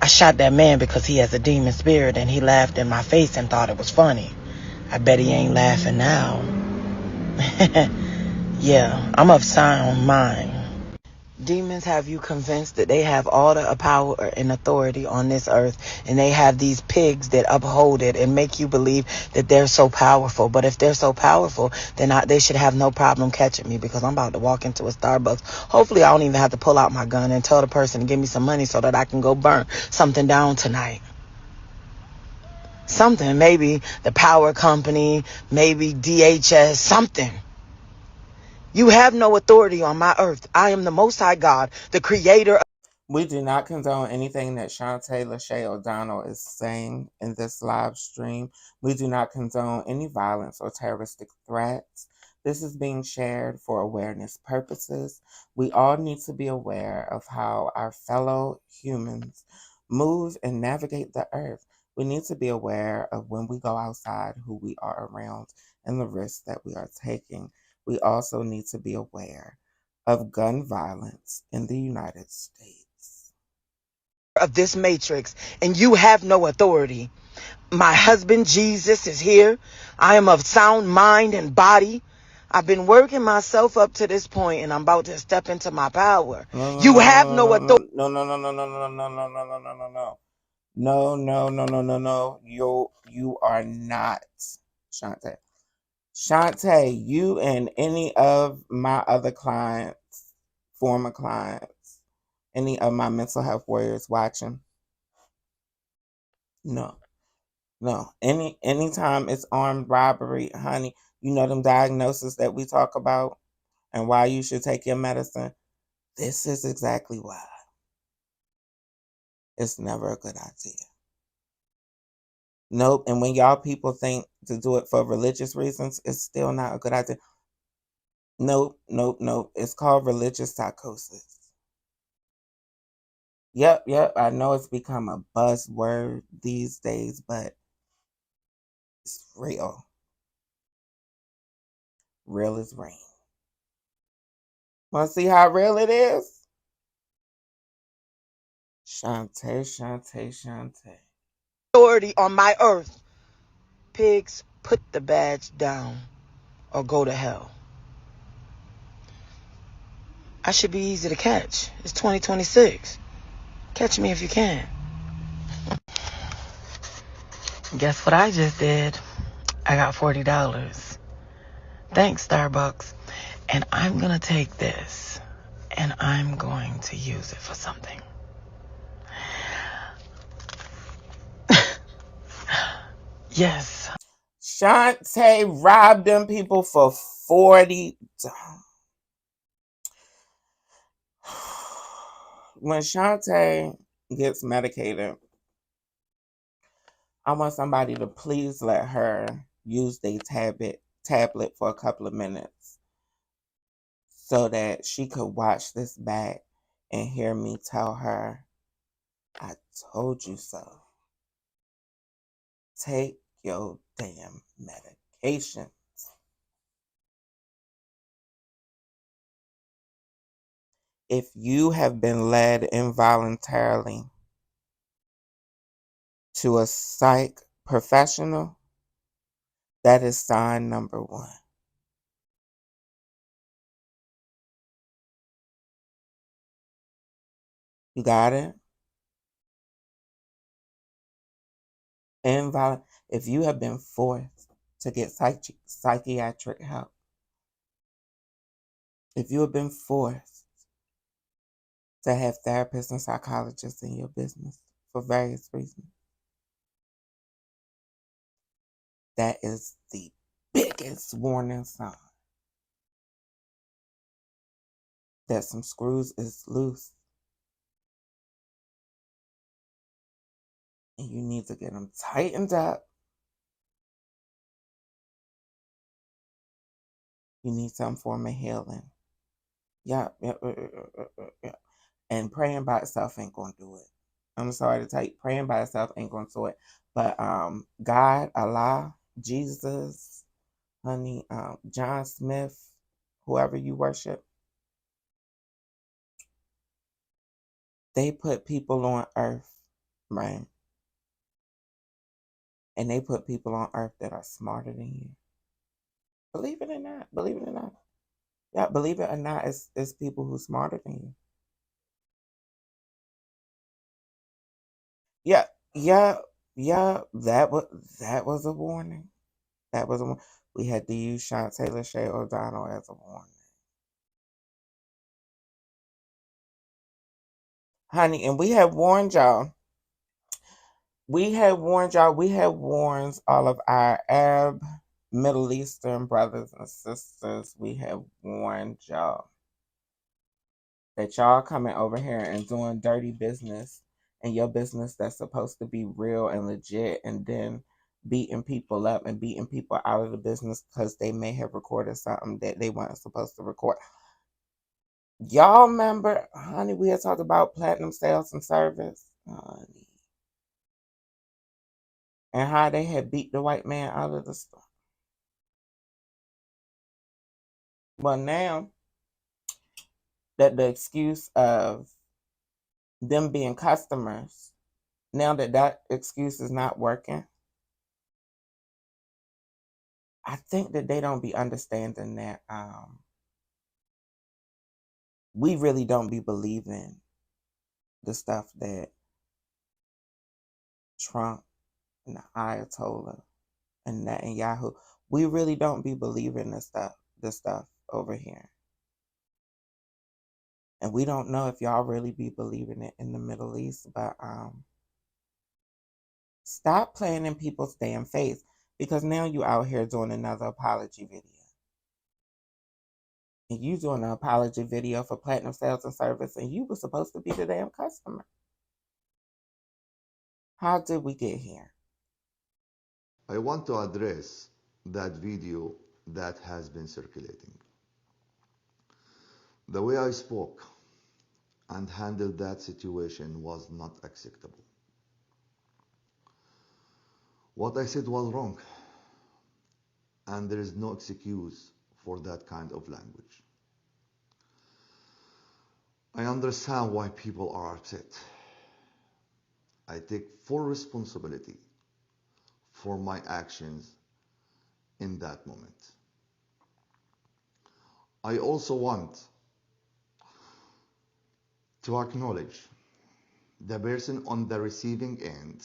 I shot that man because he has a demon spirit. And he laughed in my face and thought it was funny. I bet he ain't laughing now. Yeah, I'm of sound mind. Demons have you convinced that they have all the power and authority on this earth, and they have these pigs that uphold it and make you believe that they're so powerful. But if they're so powerful, then they should have no problem catching me, because I'm about to walk into a Starbucks. Hopefully I don't even have to pull out my gun and tell the person to give me some money so that I can go burn something down tonight. Something, maybe the power company, maybe DHS, something. You have no authority on my earth. I am the Most High God, the creator. We do not condone anything that Shante Lachey O'Donnell is saying in this live stream. We do not condone any violence or terroristic threats. This is being shared for awareness purposes. We all need to be aware of how our fellow humans move and navigate the earth. We need to be aware of when we go outside, who we are around, and the risks that we are taking. We also need to be aware of gun violence in the United States. Of this matrix, and you have no authority My husband, Jesus, is here. I am of sound mind and body. I've been working myself up to this point, and I'm about to step into my power. You have no authority. No. No. You are not, Shante. Shante, you and any of my other clients, former clients, any of my mental health warriors watching, no. Anytime it's armed robbery, honey, you know them diagnoses that we talk about and why you should take your medicine. This is exactly why. It's never a good idea. Nope. And when y'all people think to do it for religious reasons, it's still not a good idea. Nope. It's called religious psychosis. Yep. I know it's become a buzzword these days, but it's real. Real is rain. Want to see how real it is? Shante. Authority on my earth. Pigs, put the badge down or go to hell. I should be easy to catch. It's 2026. Catch me if you can. Guess what I just did? I got $40. Thanks, Starbucks. And I'm going to take this and I'm going to use it for something. Yes. Shante robbed them people for $40. When Shante gets medicated, I want somebody to please let her use their tablet for a couple of minutes so that she could watch this back and hear me tell her, I told you so. Take your damn medication. If you have been led involuntarily to a psych professional, that is sign number 1. You got it? If you have been forced to get psychiatric help, if you have been forced to have therapists and psychologists in your business for various reasons, that is the biggest warning sign that some screws is loose and you need to get them tightened up. You need some form of healing. Yeah. And praying by itself ain't gonna do it. I'm sorry to tell you, praying by itself ain't gonna do it. But God, Allah, Jesus, honey, John Smith, whoever you worship, they put people on earth, right? And they put people on earth that are smarter than you. Believe it or not. Yeah, believe it or not, it's people who are smarter than you. Yeah. That was a warning. We had to use Shante Lachey O'Donnell as a warning. Honey, and we have warned y'all. We have warned all of our Arab, Middle Eastern brothers and sisters. We have warned y'all that y'all coming over here and doing dirty business and your business that's supposed to be real and legit, and then beating people up and beating people out of the business because they may have recorded something that they weren't supposed to record. Y'all remember, honey, we had talked about platinum sales and service, honey, and how they had beat the white man out of the store. Well, now that the excuse of them being customers, now that excuse is not working, I think that they don't be understanding that we really don't be believing the stuff that Trump and the Ayatollah and Netanyahu, we really don't be believing this stuff over here. And we don't know if y'all really be believing it in the Middle East, but stop playing in people's damn face, because now you out here doing another apology video. And you doing an apology video for Platinum Sales and Service, and you were supposed to be the damn customer. How did we get here? I want to address that video that has been circulating. The way I spoke and handled that situation was not acceptable. What I said was wrong, and there is no excuse for that kind of language. I understand why people are upset. I take full responsibility for my actions in that moment. I also want to acknowledge the person on the receiving end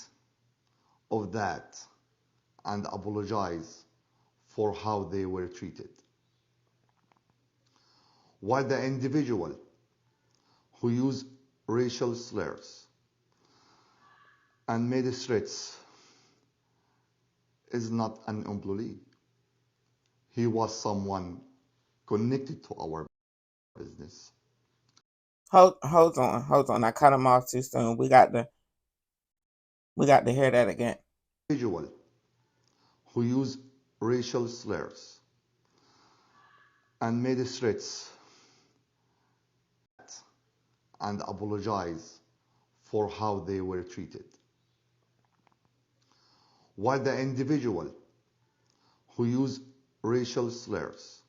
of that and apologize for how they were treated. While the individual who used racial slurs and made threats is not an employee, he was someone connected to our business. Hold on. I cut him off too soon. We got to hear that again. Individual who used racial slurs and made threats and apologize for how they were treated. While the individual who used racial slurs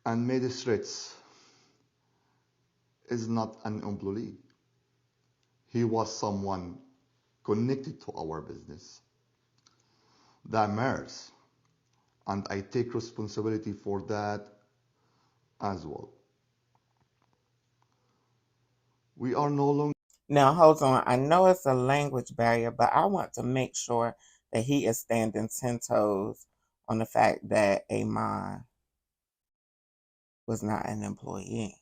and made threats is not an employee, he was someone connected to our business. That matters, and I take responsibility for that as well. We are no longer... Now, hold on. I know it's a language barrier, but I want to make sure that he is standing 10 toes on the fact that Amon was not an employee.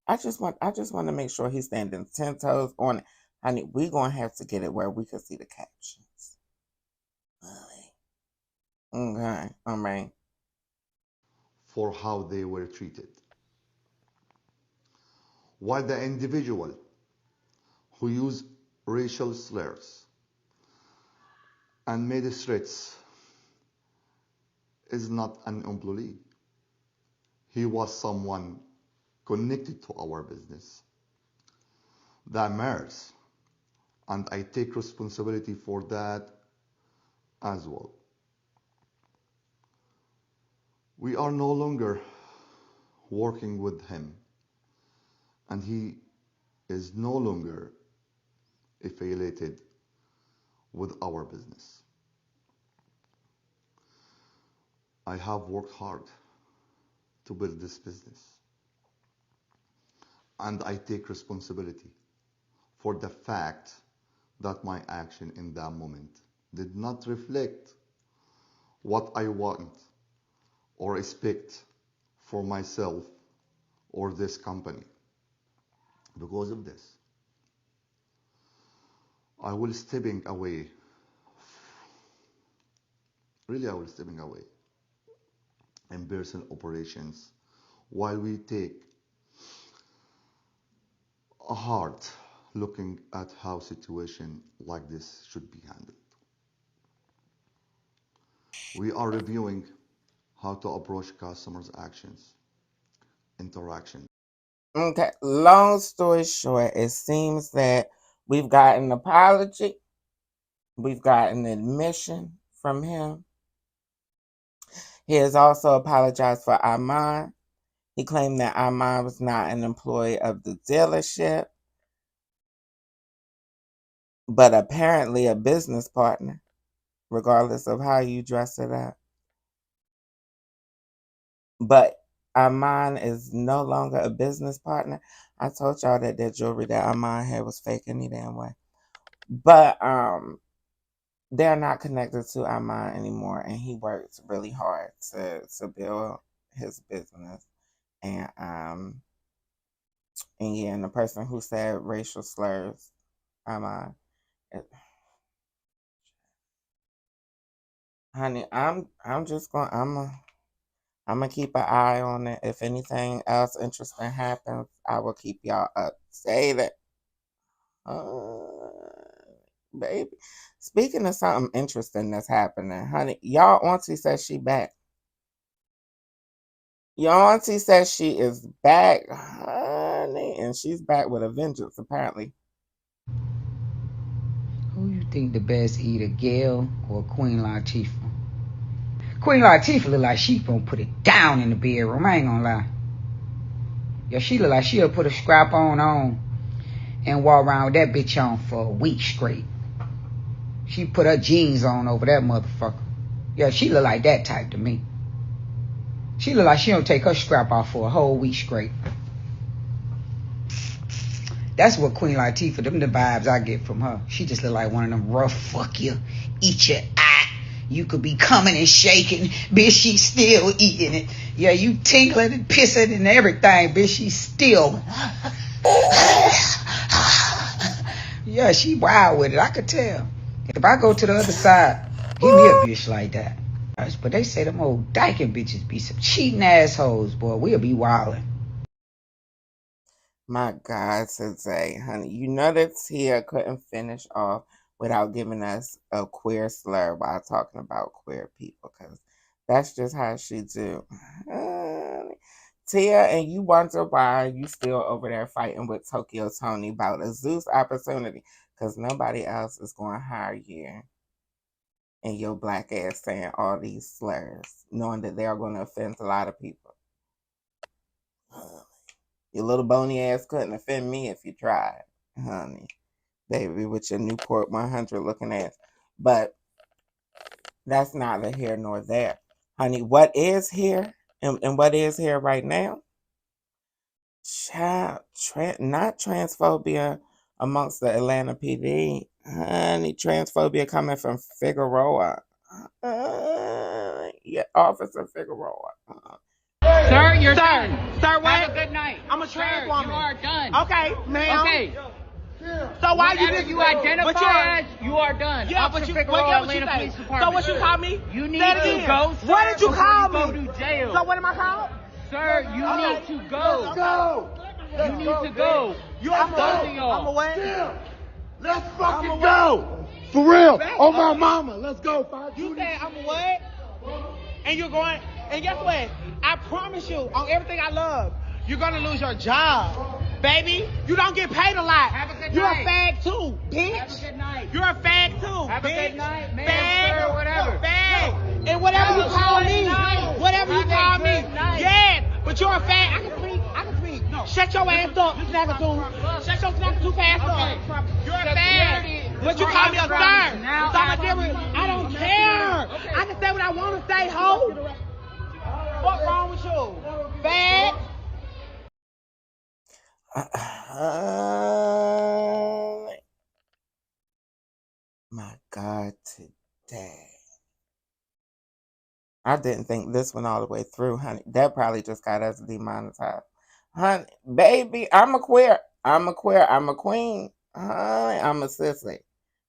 I just want to make sure he's standing 10 toes on it. Honey, we're going to have to get it where we can see the captions. Okay, all right. For how they were treated. While the individual who used racial slurs and made threats is not an employee, he was someone connected to our business. That matters, and I take responsibility for that as well. We are no longer working with him, and he is no longer affiliated with our business. I have worked hard to build this business, and I take responsibility for the fact that my action in that moment did not reflect what I want or expect for myself or this company. Because of this, I will stepping away. Really, I will stepping away in person operations while we take a hard looking at how situation like this should be handled. We are reviewing how to approach customers' actions, interaction. Okay, long story short, it seems that we've got an apology, we've got an admission from him. He has also apologized for Amon. He claimed that Amon was not an employee of the dealership, but apparently a business partner. regardless of how you dress it up. But Armand is no longer a business partner. I told y'all that jewelry that Armand had was fake any damn way. But they're not connected to Armand anymore, and he worked really hard to build his business. And yeah, and the person who said racial slurs, Armand. Honey, I'm just going. I'm gonna keep an eye on it. If anything else interesting happens, I will keep y'all updated. Baby. Speaking of something interesting that's happening, honey, y'all auntie says she back. Your auntie says she is back, honey, and she's back with a vengeance, apparently. Who you think the best eater, Gail or Queen Latifah? Queen Latifah look like she gonna put it down in the bedroom. I ain't gonna lie. Yeah, she look like she'll put a scrap on and walk around with that bitch on for a week straight. She put her jeans on over that motherfucker. Yeah, she look like that type to me. She look like she don't take her scrap off for a whole week straight. That's what Queen Latifah, them the vibes I get from her. She just look like one of them rough fuck you, eat your eye. You could be coming and shaking, bitch, she still eating it. Yeah, you tinkling and pissing and everything, bitch, she still. Yeah, she wild with it, I could tell. If I go to the other side, give me a bitch like that. But they say them old dyking bitches be some cheating assholes, boy. We'll be wildin'. My God, today, honey, you know that Tia couldn't finish off without giving us a queer slur while talking about queer people, because that's just how she do. Tia, and you wonder why you still over there fighting with Tokyo Tony about a Zeus opportunity, because nobody else is going to hire you. And your black ass saying all these slurs, knowing that they are going to offend a lot of people. Your little bony ass couldn't offend me if you tried, honey. Baby, with your Newport 100 looking ass. But that's neither here nor there. Honey, what is here and what is here right now? Child, not transphobia amongst the Atlanta PD. Honey, transphobia coming from Figueroa. Yeah, Officer Figueroa. Sir, you're done. Sir, what? Have a good night. I'm a trans woman. You are done. Okay, ma'am. Okay. So why Whatever you identify as, you are done. Yeah, Officer but you, Figueroa, what you Atlanta say? Police Department. So what you call me? You need Say it to again. go, sir. What did you call me? Go to jail. So what am I called? Sir, you need to go. Let's go. You need to go. I'm a away. Let's fucking go. For real. Oh, my mama. Let's go. You say I'm away? And you're going, and guess what? I promise you, on everything I love, you're going to lose your job. Baby, you don't get paid a lot. Have a good You're night. a fag too, bitch. Have a good night. You're a fag too, Have bitch. a good night, man, Fag, sir, whatever. Fag. And whatever you Have a call good me. night. Whatever you Have a call me. good night. Yes, but you're a fag. I can speak. No. Shut your ass up, snackatoo. Shut your snackatoo fast up. You're a fag. But you call me a sir. So I'm a different. I don't care. I can say what I want to say, ho. What's wrong with you? Fag. My God, today. I didn't think this went all the way through, honey. That probably just got us demonetized. Honey, baby, I'm a queer. I'm a queen. Honey, I'm a sissy.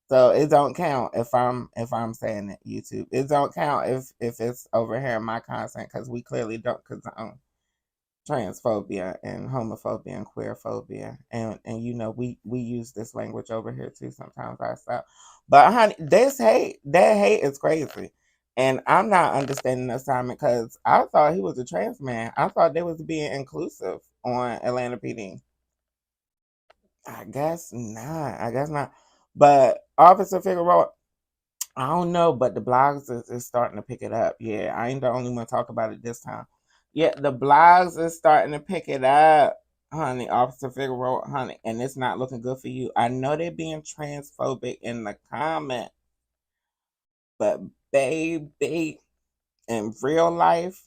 So it don't count if I'm saying it, YouTube. It don't count if it's over here in my content, because we clearly don't condone transphobia and homophobia and queerphobia, and you know we use this language over here too sometimes ourselves. But honey, that hate is crazy, and I'm not understanding the assignment, because I thought he was a trans man. I thought they was being inclusive on Atlanta PD. I guess not. But Officer Figueroa, I don't know, but the blogs is starting to pick it up. Yeah, I ain't the only one talk about it this time. Yeah, the blogs is starting to pick it up, honey. Officer Figueroa, honey, and it's not looking good for you. I know they're being transphobic in the comments, But baby, in real life,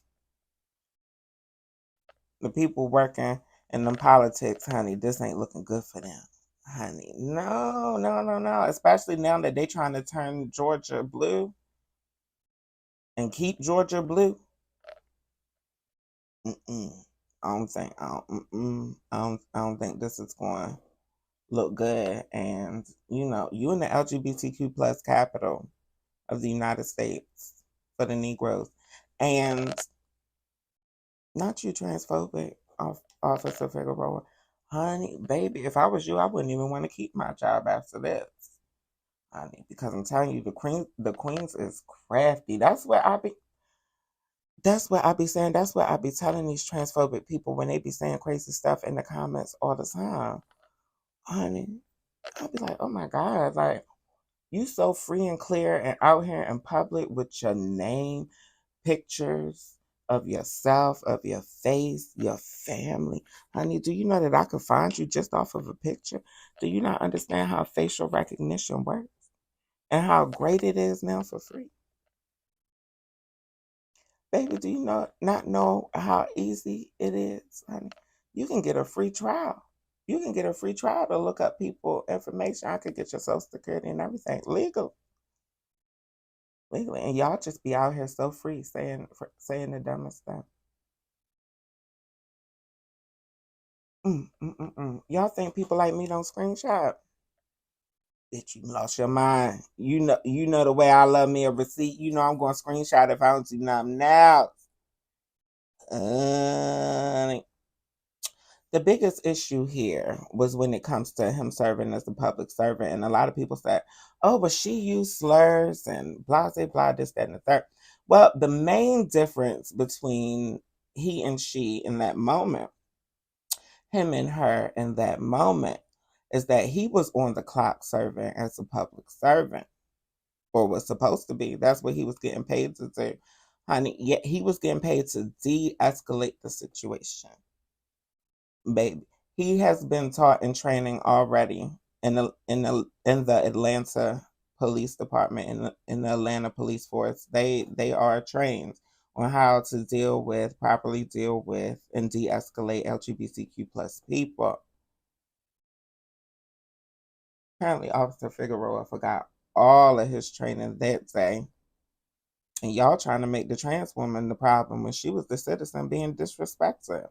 the people working in them politics, honey, this ain't looking good for them. Honey, no, no, no, no. Especially now that they trying to turn Georgia blue and keep Georgia blue. I don't think I don't think this is going to look good. And you know, you in the LGBTQ plus capital of the United States for the Negroes, and not you transphobic, Officer Figueroa. Honey, baby, if I was you, I wouldn't even want to keep my job after this. Honey, because I'm telling you, the Queens is crafty. That's what I be saying. That's what I be telling these transphobic people when they be saying crazy stuff in the comments all the time. Honey, I'll be like, oh my God, like, you so free and clear and out here in public with your name, pictures of yourself, of your face, your family. Honey, do you know that I could find you just off of a picture? Do you not understand how facial recognition works and how great it is now for free? Baby, do you not know how easy it is, honey? You can get a free trial. You can get a free trial to look up people information. I could get your social security and everything legally, and y'all just be out here so free saying the dumbest stuff. Y'all think people like me don't screenshot? Bitch, you lost your mind. You know the way I love me a receipt. You know I'm going to screenshot if I don't do nothing else. The biggest issue here was when it comes to him serving as a public servant, and a lot of people said, "Oh, but she used slurs and blah, blah, blah, this, that, and the third." Well, the main difference between he and she in that moment, him and her in that moment, is that he was on the clock serving as a public servant, or was supposed to be. That's what he was getting paid to do, honey. Yet he was getting paid to de-escalate the situation. Baby, he has been taught in training already in the Atlanta Police Department, in the Atlanta Police Force. They are trained on how to properly deal with and de-escalate LGBTQ plus people. Apparently, Officer Figueroa forgot all of his training that day, and y'all trying to make the trans woman the problem when she was the citizen being disrespected.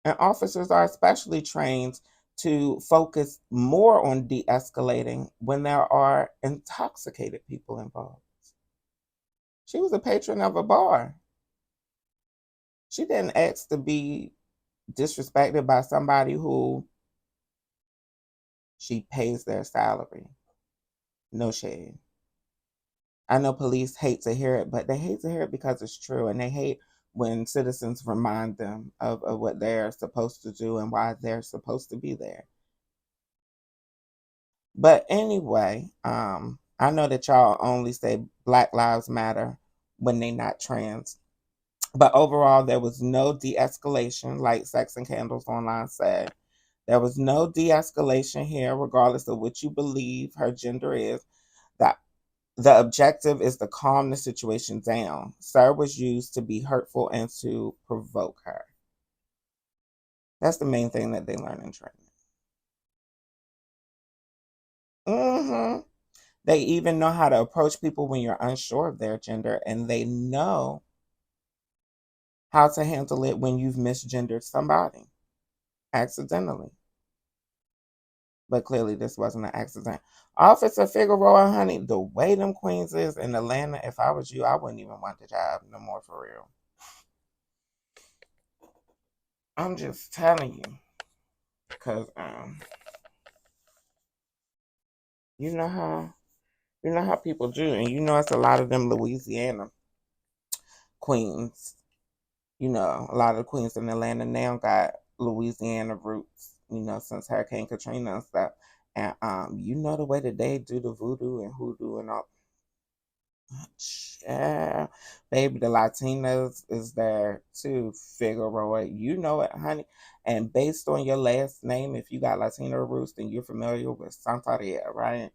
And officers are especially trained to focus more on de-escalating when there are intoxicated people involved. She was a patron of a bar. She didn't ask to be disrespected by somebody who she pays their salary. No shade. I know police hate to hear it, but they hate to hear it because it's true, and they hate when citizens remind them of what they're supposed to do and why they're supposed to be there. But anyway, I know that y'all only say Black Lives Matter when they not trans. But overall, there was no de-escalation, like Sex and Candles Online said. There was no de-escalation here, regardless of what you believe her gender is. That the objective is to calm the situation down. Sir was used to be hurtful and to provoke her. That's the main thing that they learn in training. They even know how to approach people when you're unsure of their gender, and they know how to handle it when you've misgendered somebody accidentally. But clearly this wasn't an accident. Officer Figueroa, honey, the way them queens is in Atlanta, if I was you, I wouldn't even want the job no more, for real. I'm just telling you. Because, you know how people do, and you know it's a lot of them Louisiana queens. You know, a lot of the queens in Atlanta now got Louisiana roots, since Hurricane Katrina and stuff. And you know the way that they do the voodoo and hoodoo and all. Yeah, baby, the Latinas is there too, Figueroa. You know it, honey. And based on your last name, if you got Latino roots, then you're familiar with Santeria, right?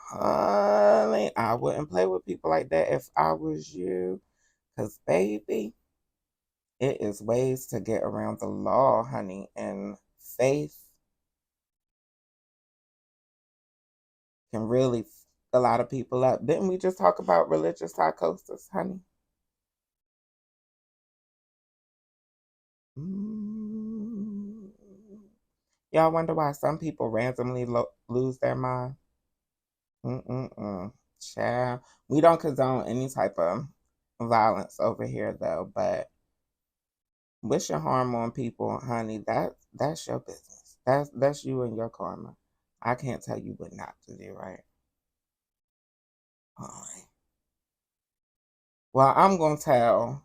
Honey, I wouldn't play with people like that if I was you. Because, baby, it is ways to get around the law, honey. And faith can really f a lot of people up. Didn't we just talk about religious psychosis, honey? Y'all wonder why some people randomly lose their mind? Child. We don't condone any type of violence over here, though. But wishing harm on people, honey, that's your business. That's you and your karma. I can't tell you what not to do, right? Alright. Well, I'm gonna tell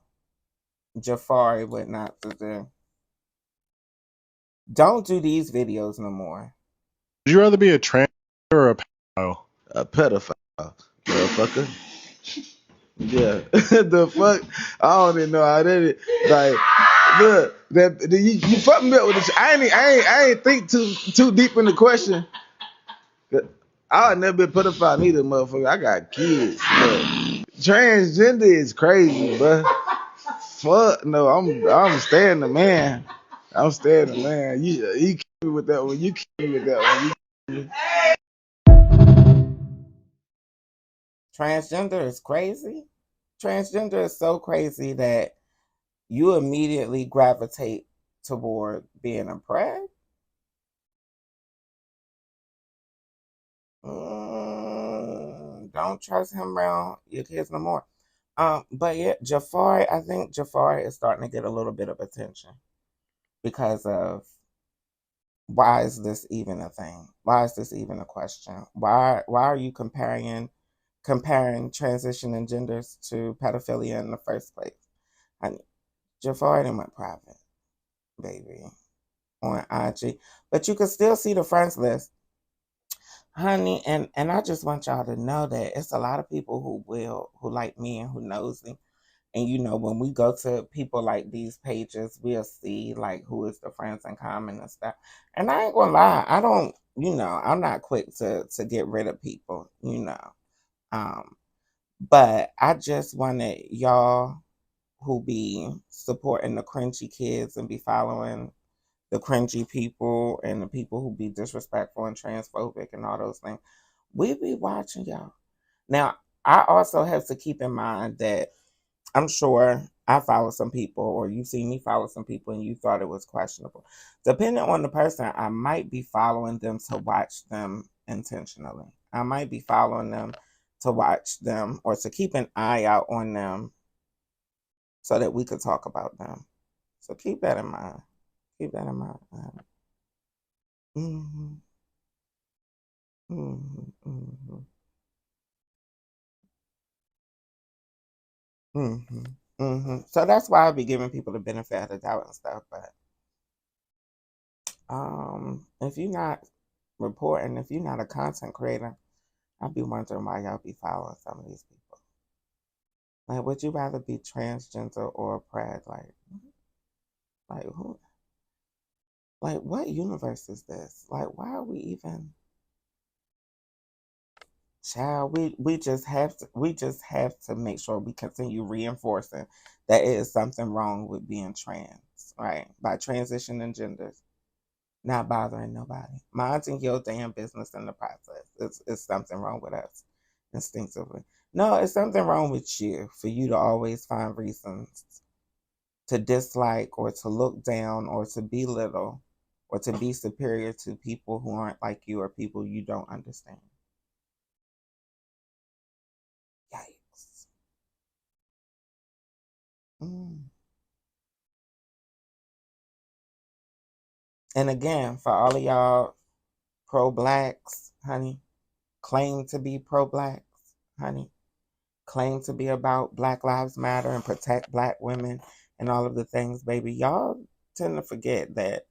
Jafari what not to do. Don't do these videos no more. Would you rather be a trans or a pedophile? A pedophile, motherfucker. Yeah, the fuck. I don't even know how that is. Like, look, you fucked me up with this. I ain't think too deep in the question. I never been pedophile neither, motherfucker. I got kids. But transgender is crazy, bro. Fuck no, I'm staying the man. I'm staying the man. You kill me with that one. You kill me with that one. You kill me. Transgender is crazy. Transgender is so crazy that you immediately gravitate toward being a preg. Don't trust him around your kids no more. But yeah, Jafari, I think Jafari is starting to get a little bit of attention because of why is this even a thing? Why is this even a question? Why are you comparing transitioning genders to pedophilia in the first place? Jafari done went private, baby, on IG. But you can still see the friends list. Honey, and I just want y'all to know that it's a lot of people who like me and who knows me. And you know, when we go to people like these pages, we'll see like who is the friends in common and stuff. And I ain't gonna lie, I don't, I'm not quick to get rid of people, But I just wanted y'all who be supporting the cringy kids and be following the cringy people and the people who be disrespectful and transphobic and all those things. We be watching y'all. Now, I also have to keep in mind that I'm sure I follow some people or you see me follow some people and you thought it was questionable. Depending on the person, I might be following them to watch them intentionally. I might be following them to watch them or to keep an eye out on them so that we could talk about them. So keep that in mind. Keep that in mind. Mm-hmm. Mm-hmm. Mm-hmm. Mm-hmm. Mm-hmm. So that's why I be giving people the benefit of the doubt and stuff. But if you're not reporting, if you're not a content creator, I'll be wondering why y'all be following some of these people. Like, would you rather be transgender or a preg? Like who? Like, what universe is this? Like, why are we even? Child, we just have to make sure we continue reinforcing that it is something wrong with being trans, right? By transitioning genders, not bothering nobody, minding your damn business in the process. It's something wrong with us instinctively. No, it's something wrong with you for you to always find reasons to dislike or to look down or to belittle or to be superior to people who aren't like you or people you don't understand. Yikes. And again, for all of y'all pro-blacks, honey, claim to be pro-blacks, honey, claim to be about Black Lives Matter and protect black women and all of the things, baby, y'all tend to forget that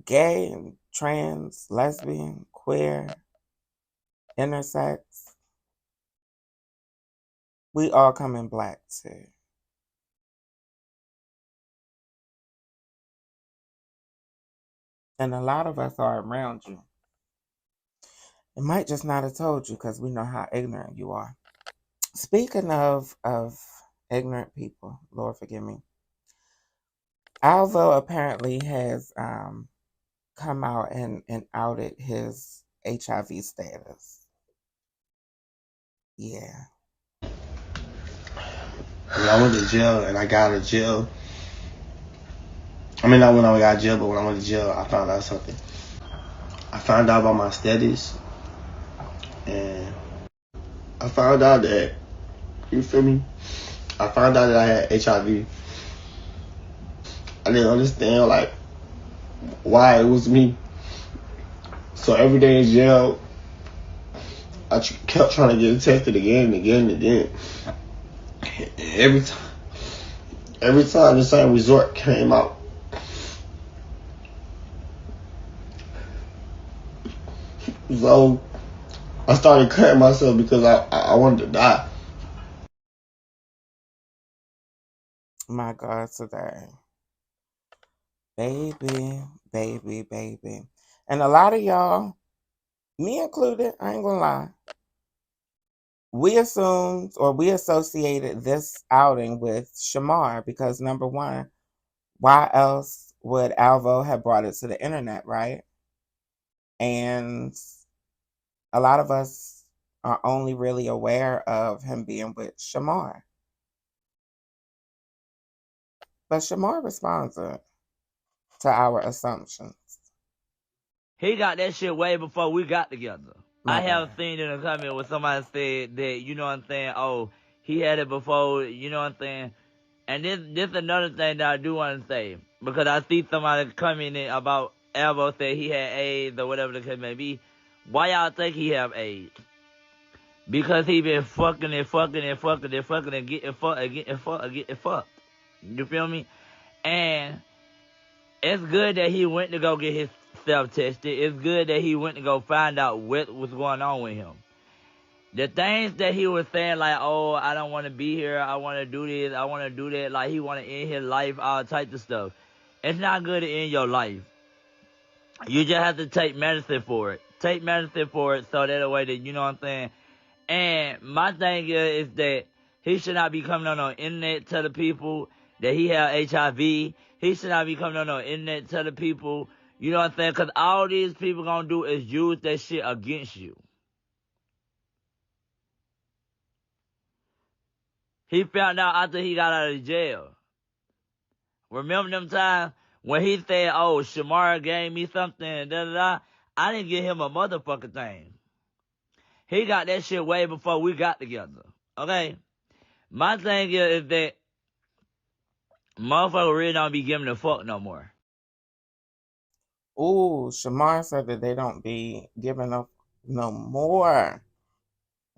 gay and trans, lesbian, queer, intersex, we all come in black too. And a lot of us are around you. It might just not have told you because we know how ignorant you are. Speaking of ignorant people, Lord forgive me. Alvo apparently has come out and outed his HIV status. Yeah. When I went to jail and I got out of jail, I mean, not when I got out of jail, but when I went to jail, I found out something. I found out about my status, and I found out that, you feel me? I found out that I had HIV. I didn't understand, like, why it was me. So every day in jail, I kept trying to get tested again and again and again. And every time the same resort came out. So I started cutting myself because I wanted to die. My God, today. Baby, baby, baby. And a lot of y'all, me included, I ain't gonna lie, we assumed or we associated this outing with Shamar because number one, why else would Alvo have brought it to the internet, right? And a lot of us are only really aware of him being with Shamar. But Shamar responded to our assumptions. He got that shit way before we got together. My I have God. seen in a comment where somebody said that, you know what I'm saying, oh, he had it before, you know what I'm saying? And this another thing that I do want to say, because I see somebody commenting about Alvo said he had AIDS or whatever the case may be. Why y'all think he have AIDS? Because he been fucking and fucking and fucking and fucking and getting fucked and getting fucked and getting fucked. You feel me? And it's good that he went to go get himself tested. It's good that he went to go find out what was going on with him. The things that he was saying, like, oh, I don't want to be here, I want to do this, I want to do that, like he want to end his life, all types of stuff. It's not good to end your life. You just have to take medicine for it. Take medicine for it so that way that, you know what I'm saying? And my thing is that he should not be coming on the internet to the people that he have HIV. He should not be coming on the internet to the people, you know what I'm saying? Because all these people gonna do is use that shit against you. He found out after he got out of jail. Remember them times when he said, oh, Shamara gave me something, da da da? I didn't give him a motherfucking thing. He got that shit way before we got together. Okay? My thing is that motherfucker really don't be giving a fuck no more. Ooh, Shamar said that they don't be giving up no more.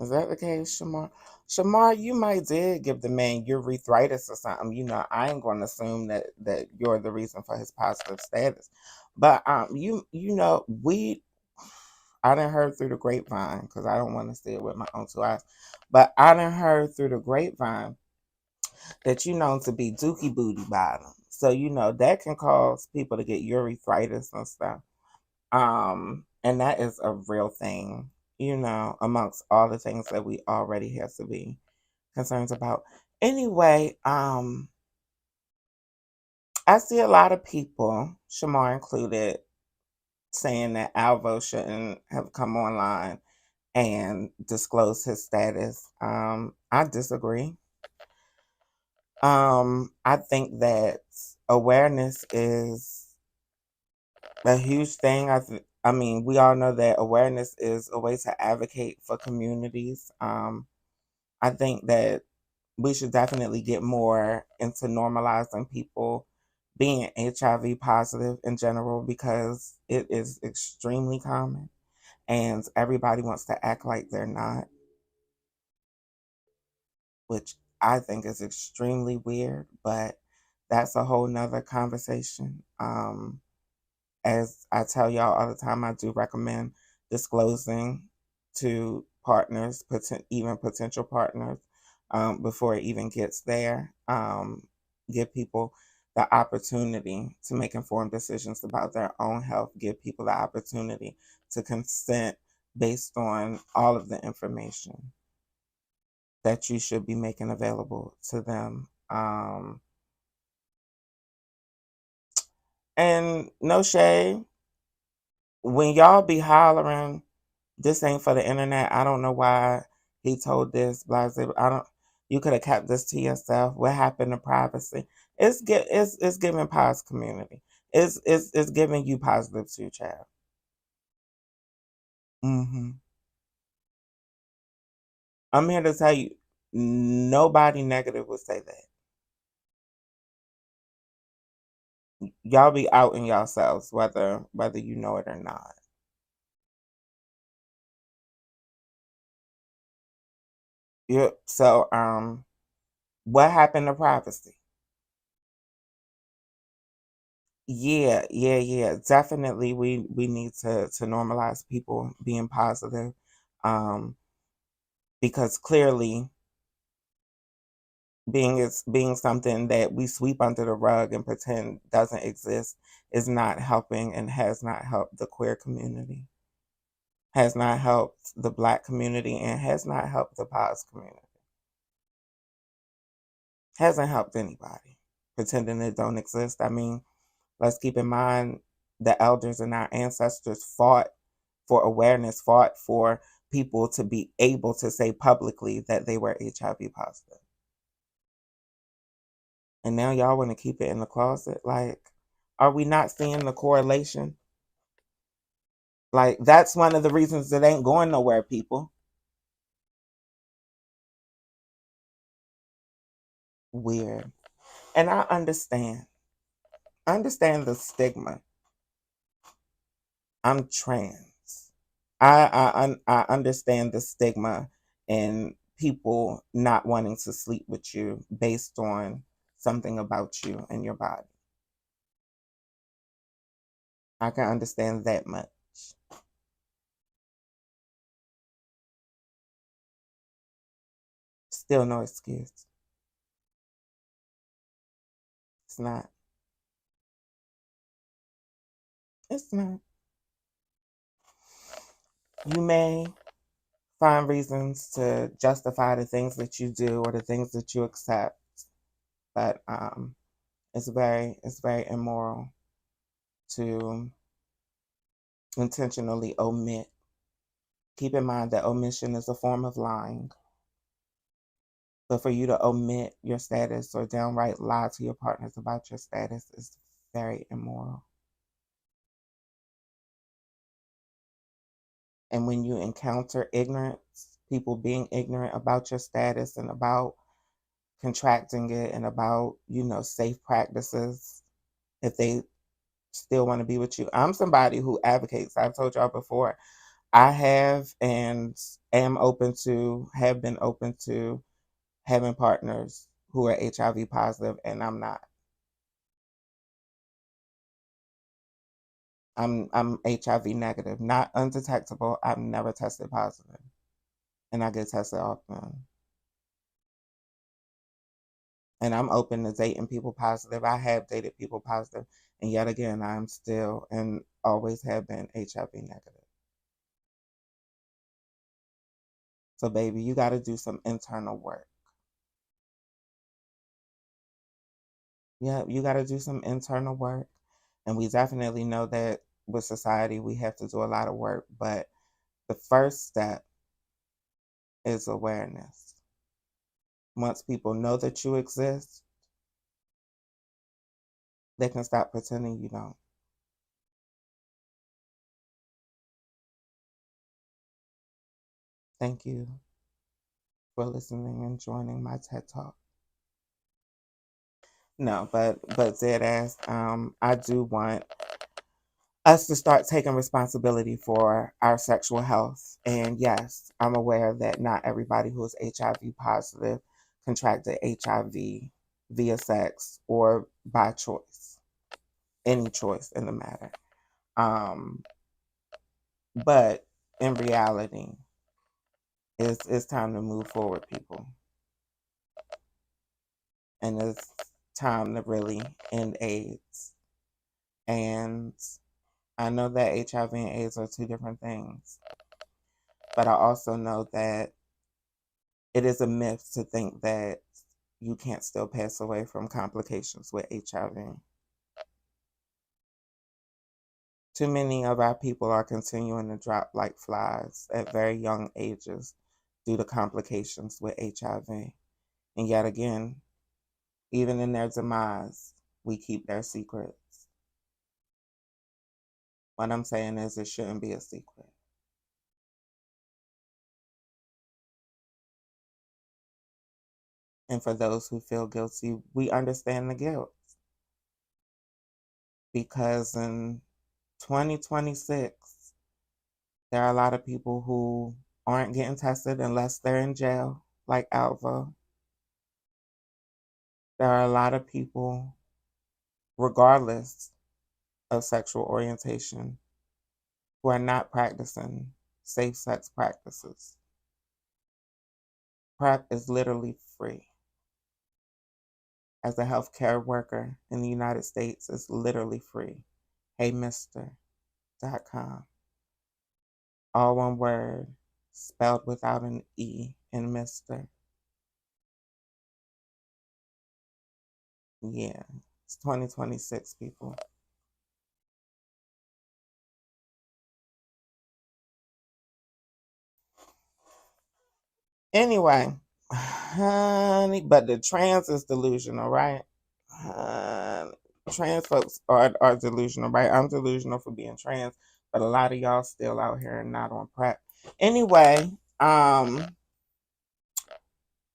Is that the case, Shamar? Shamar, you might did give the man urethritis or something. You know, I ain't going to assume that you're the reason for his positive status. But you know, I done heard through the grapevine because I don't want to see it with my own two eyes. But I done heard through the grapevine that you know to be dookie booty bottom. So you know that can cause people to get urethritis and stuff. And that is a real thing, you know, amongst all the things that we already have to be concerned about. Anyway, I see a lot of people, Shamar included, saying that Alvo shouldn't have come online and disclosed his status. I disagree. I think that awareness is a huge thing. I mean, we all know that awareness is a way to advocate for communities. I think that we should definitely get more into normalizing people being HIV positive in general because it is extremely common and everybody wants to act like they're not, which I think is extremely weird, but that's a whole nother conversation. As I tell y'all all the time, I do recommend disclosing to partners, even potential partners, before it even gets there. Give people the opportunity to make informed decisions about their own health. Give people the opportunity to consent based on all of the information that you should be making available to them. And no shade, when y'all be hollering, this ain't for the internet. I don't know why he told this. Blah, blah, I don't. You could have kept this to yourself. What happened to privacy? It's giving pause community. It's giving you positive too, child. I'm here to tell you, nobody negative would say that. Y'all be outing yourselves, whether you know it or not. Yep. So, what happened to privacy? Yeah. Definitely, we need to normalize people being positive, because clearly, being something that we sweep under the rug and pretend doesn't exist is not helping and has not helped the queer community, has not helped the Black community, and has not helped the pos community. Hasn't helped anybody pretending it don't exist. I mean, let's keep in mind the elders and our ancestors fought for awareness, fought for people to be able to say publicly that they were HIV positive. And now y'all want to keep it in the closet. Like, are we not seeing the correlation? Like, that's one of the reasons it ain't going nowhere, people. Weird. And I understand. I understand the stigma. I'm trans. I understand the stigma and people not wanting to sleep with you based on something about you and your body. I can understand that much. Still no excuse. It's not. It's not. You may find reasons to justify the things that you do or the things that you accept, but it's very immoral to intentionally omit. Keep in mind that omission is a form of lying. But for you to omit your status or downright lie to your partners about your status is very immoral. And when you encounter ignorance, people being ignorant about your status and about contracting it and about, safe practices, if they still want to be with you. I'm somebody who advocates. I've told y'all before, I have and have been open to having partners who are HIV positive, and I'm not. I'm HIV negative, not undetectable. I've never tested positive, and I get tested often. And I'm open to dating people positive. I have dated people positive, and yet again, I'm still and always have been HIV negative. So, baby, you got to do some internal work. Yeah, you got to do some internal work. And we definitely know that with society, we have to do a lot of work. But the first step is awareness. Once people know that you exist, they can stop pretending you don't. Thank you for listening and joining my TED Talk. No, but dead ass, I do want us to start taking responsibility for our sexual health. And yes, I'm aware that not everybody who is HIV positive contracted HIV via sex or by choice, any choice in the matter. But in reality, it's time to move forward, people. And it's time to really end AIDS. And I know that HIV and AIDS are two different things. But I also know that it is a myth to think that you can't still pass away from complications with HIV. Too many of our people are continuing to drop like flies at very young ages due to complications with HIV. And yet again, even in their demise, we keep their secrets. What I'm saying is it shouldn't be a secret. And for those who feel guilty, we understand the guilt. Because in 2026, there are a lot of people who aren't getting tested unless they're in jail, like Alvo. There are a lot of people, regardless of sexual orientation, who are not practicing safe sex practices. PrEP is literally free. As a healthcare worker in the United States, it's literally free. HeyMister.com. All one word, spelled without an E in Mr. Yeah, it's 2026, people. Anyway, honey, but the trans is delusional, right? Trans folks are delusional, right? I'm delusional for being trans, but a lot of y'all still out here and not on PrEP. Anyway, the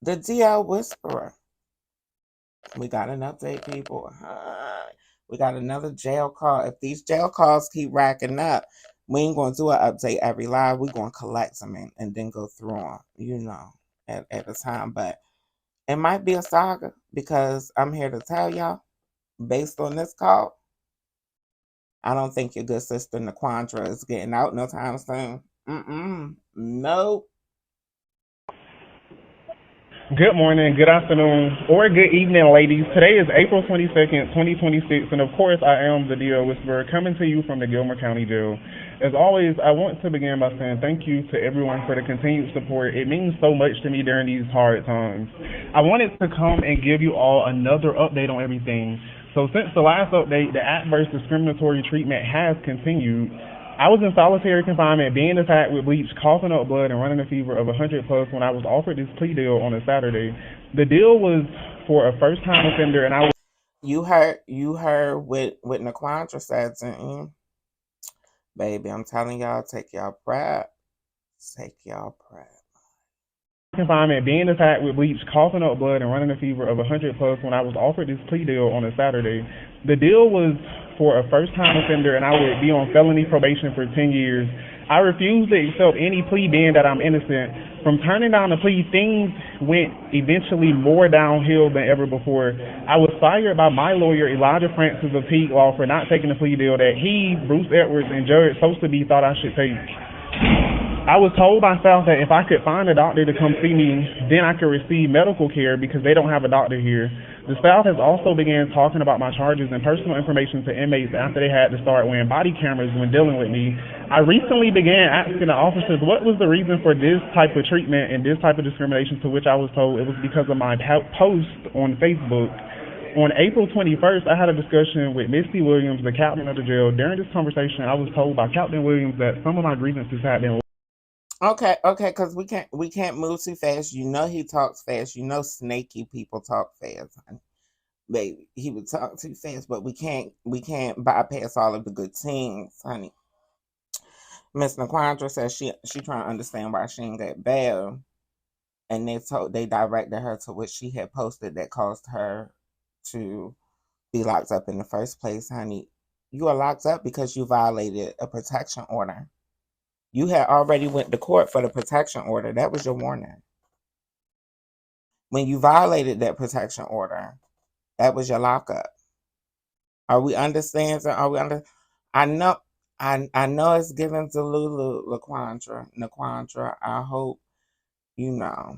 DL Whisperer. We got an update, people. We got another jail call. If these jail calls keep racking up, we ain't going to do an update every live. We're going to collect them and then go through them, at a time. But it might be a saga because I'm here to tell y'all, based on this call, I don't think your good sister Naquandra is getting out no time soon. Nope. Good morning, good afternoon, or good evening, ladies. Today is April 22nd, 2026, and of course, I am the DL Whisperer coming to you from the Gilmer County Jail. As always, I want to begin by saying thank you to everyone for the continued support. It means so much to me during these hard times. I wanted to come and give you all another update on everything. So since the last update, the adverse discriminatory treatment has continued. I was in solitary confinement, being attacked with bleach, coughing up blood, and running a fever of 100 plus when I was offered this plea deal on a Saturday. The deal was for a first-time offender, and I was... You heard what Naquandra said, didn't you? Baby, I'm telling y'all, take y'all PrEP. Take y'all PrEP. Confinement, being attacked with bleach, coughing up blood, and running a fever of 100 plus when I was offered this plea deal on a Saturday. The deal was for a first-time offender, and I would be on felony probation for 10 years. I refused to accept any plea being that I'm innocent. From turning down the plea, things went eventually more downhill than ever before. I was fired by my lawyer, Elijah Francis of Teague Law, for not taking the plea deal that he, Bruce Edwards, and Jared Sotheby thought I should take. I was told by staff that if I could find a doctor to come see me, then I could receive medical care because they don't have a doctor here. The staff has also began talking about my charges and personal information to inmates after they had to start wearing body cameras when dealing with me. I recently began asking the officers what was the reason for this type of treatment and this type of discrimination, to which I was told it was because of my post on Facebook. On April 21st, I had a discussion with Misty Williams, the captain of the jail. During this conversation, I was told by Captain Williams that some of my grievances had been... Okay, because we can't move too fast. You know he talks fast. You know snaky people talk fast, honey. Baby, he would talk too fast, but we can't bypass all of the good things, honey. Miss Naquandra says she trying to understand why she ain't got bail, and they directed her to what she had posted that caused her to be locked up in the first place, honey. You are locked up because you violated a protection order. You had already went to court for the protection order. That was your warning. When you violated that protection order, that was your lockup. Are we understanding? Are we under? I know it's given to Lulu Naquandra. I hope you know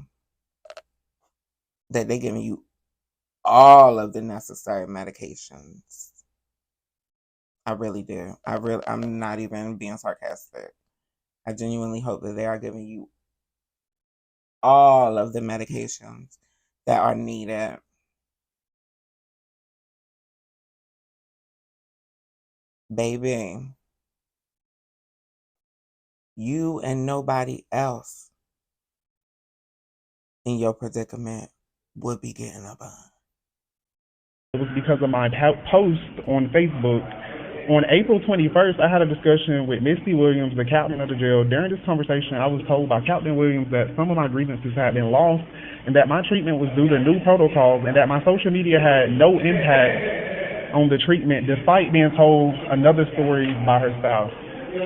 that they're giving you all of the necessary medications. I really do. I'm not even being sarcastic. I genuinely hope that they are giving you all of the medications that are needed. Baby, you and nobody else in your predicament would be getting a bun. It was because of my post on Facebook. On April 21st, I had a discussion with Misty Williams, the captain of the jail. During this conversation, I was told by Captain Williams that some of my grievances had been lost and that my treatment was due to new protocols and that my social media had no impact on the treatment despite being told another story by her spouse.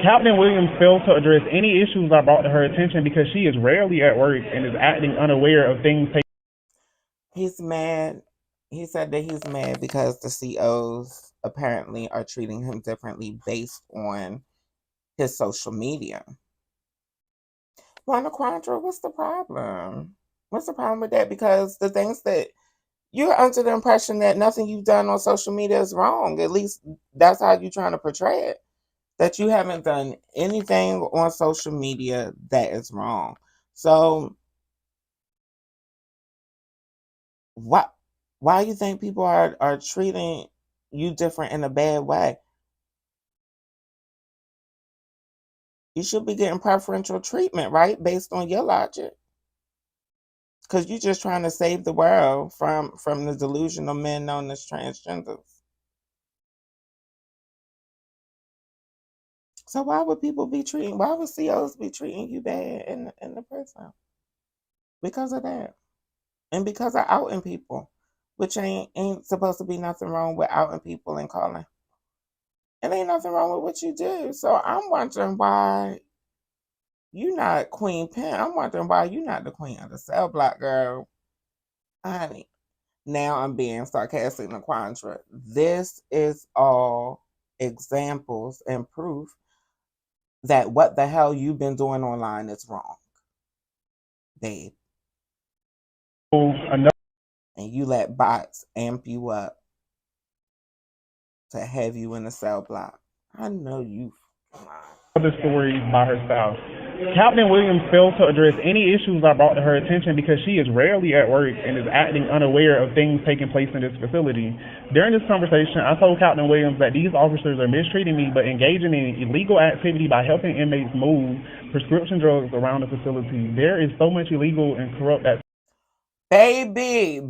Captain Williams failed to address any issues I brought to her attention because she is rarely at work and is acting unaware of things taking. He's mad. He said that he's mad because the COs apparently are treating him differently based on his social media. Well, Quandra, what's the problem? What's the problem with that? Because the things that you're under the impression that nothing you've done on social media is wrong. At least that's how you're trying to portray it. That you haven't done anything on social media that is wrong. So why you think people are treating you different in a bad way? You should be getting preferential treatment, right? Based on your logic. Because you're just trying to save the world from the delusional men known as transgenders. So why would COs be treating you bad in the prison? Because of that. And because of outing people. Which ain't supposed to be nothing wrong with outing people and calling. It ain't nothing wrong with what you do. So I'm wondering why you not Queen Pen. I'm wondering why you not the queen of the cell block, girl. Honey. Now I'm being sarcastic, Naquandra. This is all examples and proof that what the hell you've been doing online is wrong, babe. And you let bots amp you up to have you in a cell block. I know you. Other stories by her spouse. Captain Williams failed to address any issues I brought to her attention because she is rarely at work and is acting unaware of things taking place in this facility. During this conversation, I told Captain Williams that these officers are mistreating me but engaging in illegal activity by helping inmates move prescription drugs around the facility. There is so much illegal and corrupt activity. Baby.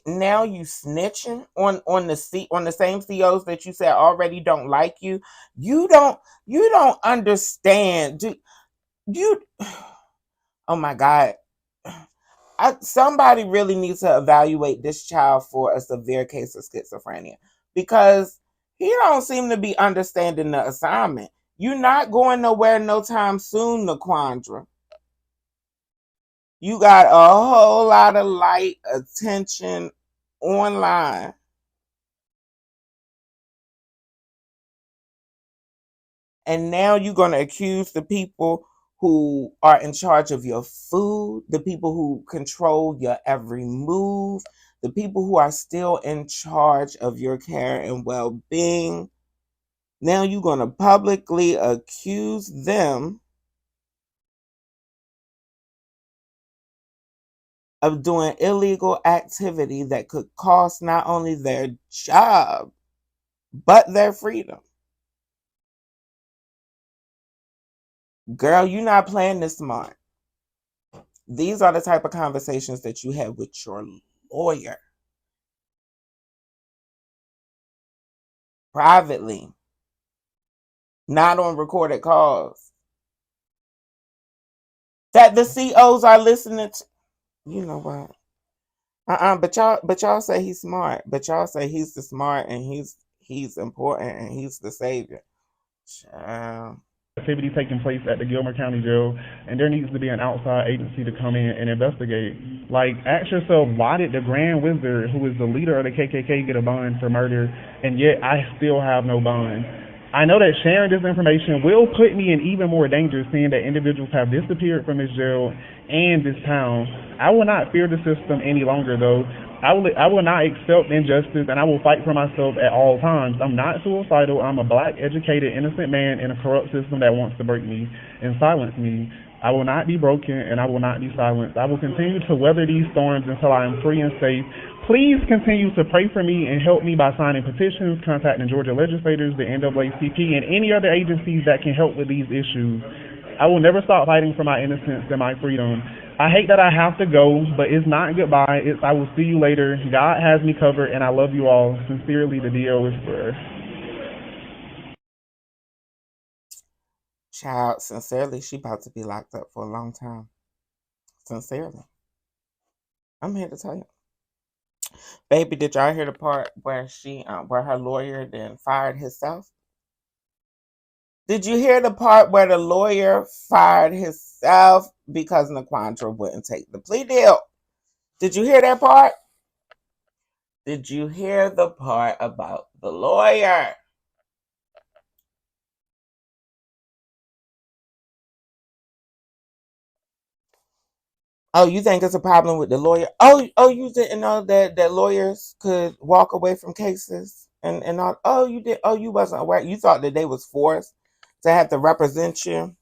Now you snitching on the same COs that you said already don't like you. You don't understand. Oh my God. Somebody really needs to evaluate this child for a severe case of schizophrenia because he don't seem to be understanding the assignment. You're not going nowhere no time soon, Naquandra. You got a whole lot of light attention online. And now you're going to accuse the people who are in charge of your food, the people who control your every move, the people who are still in charge of your care and well-being. Now you're going to publicly accuse them of doing illegal activity that could cost not only their job, but their freedom. Girl, you're not playing this smart. These are the type of conversations that you have with your lawyer. Privately. Not on recorded calls. That the COs are listening to. You know what? But y'all say he's smart. But y'all say he's the smart and he's important and he's the savior. Child. Activity taking place at the Gilmer County Jail, and there needs to be an outside agency to come in and investigate. Like, ask yourself, why did the Grand Wizard, who is the leader of the KKK, get a bond for murder, and yet I still have no bond? I know that sharing this information will put me in even more danger, seeing that individuals have disappeared from this jail and this town. I will not fear the system any longer, though. I will not accept injustice, and I will fight for myself at all times. I'm not suicidal. I'm a black, educated, innocent man in a corrupt system that wants to break me and silence me. I will not be broken, and I will not be silenced. I will continue to weather these storms until I am free and safe. Please continue to pray for me and help me by signing petitions, contacting Georgia legislators, the NAACP, and any other agencies that can help with these issues. I will never stop fighting for my innocence and my freedom. I hate that I have to go, but it's not goodbye. It's I will see you later. God has me covered, and I love you all. Sincerely, the DL Whisperer. Child, sincerely, she about to be locked up for a long time. Sincerely. I'm here to tell you. Baby, did y'all hear the part where where her lawyer then fired himself? Did you hear the part where the lawyer fired himself because Naquandra wouldn't take the plea deal? Did you hear that part? Did you hear the part about the lawyer? Oh, you think it's a problem with the lawyer? Oh, you didn't know that lawyers could walk away from cases and all. Oh, you did. Oh, you wasn't aware. You thought that they was forced to have to represent you.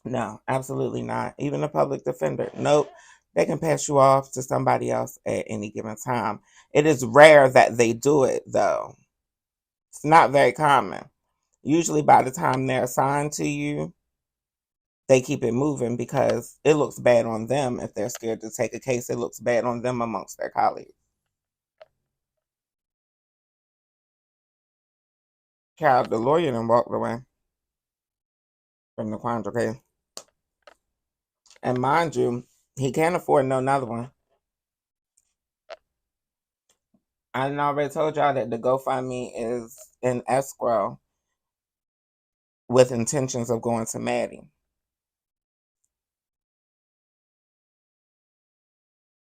No, absolutely not. Even a public defender. Nope. They can pass you off to somebody else at any given time. It is rare that they do it, though. It's not very common. Usually, by the time they're assigned to you, they keep it moving because it looks bad on them if they're scared to take a case. It looks bad on them amongst their colleagues. Child, the lawyer then walked away from the Quandra case. And mind you, he can't afford no another one. I already told y'all that the GoFundMe is in escrow with intentions of going to Maddie.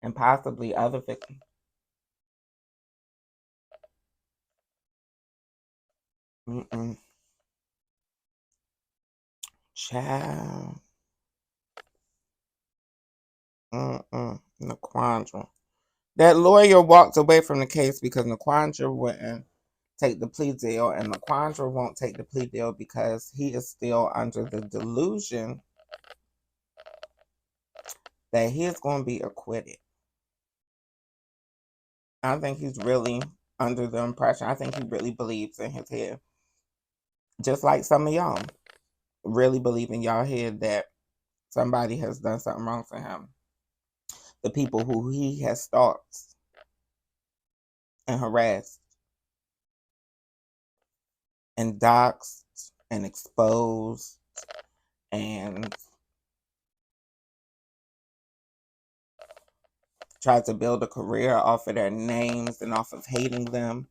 And possibly other victims. Child. Naquandra. That lawyer walked away from the case because Naquandra wouldn't take the plea deal, and Naquandra won't take the plea deal because he is still under the delusion that he is going to be acquitted. I think he's really under the impression. I think he really believes in his head, just like some of y'all really believe in y'all head that somebody has done something wrong to him. The people who he has stalked and harassed and doxed and exposed and tried to build a career off of their names and off of hating them,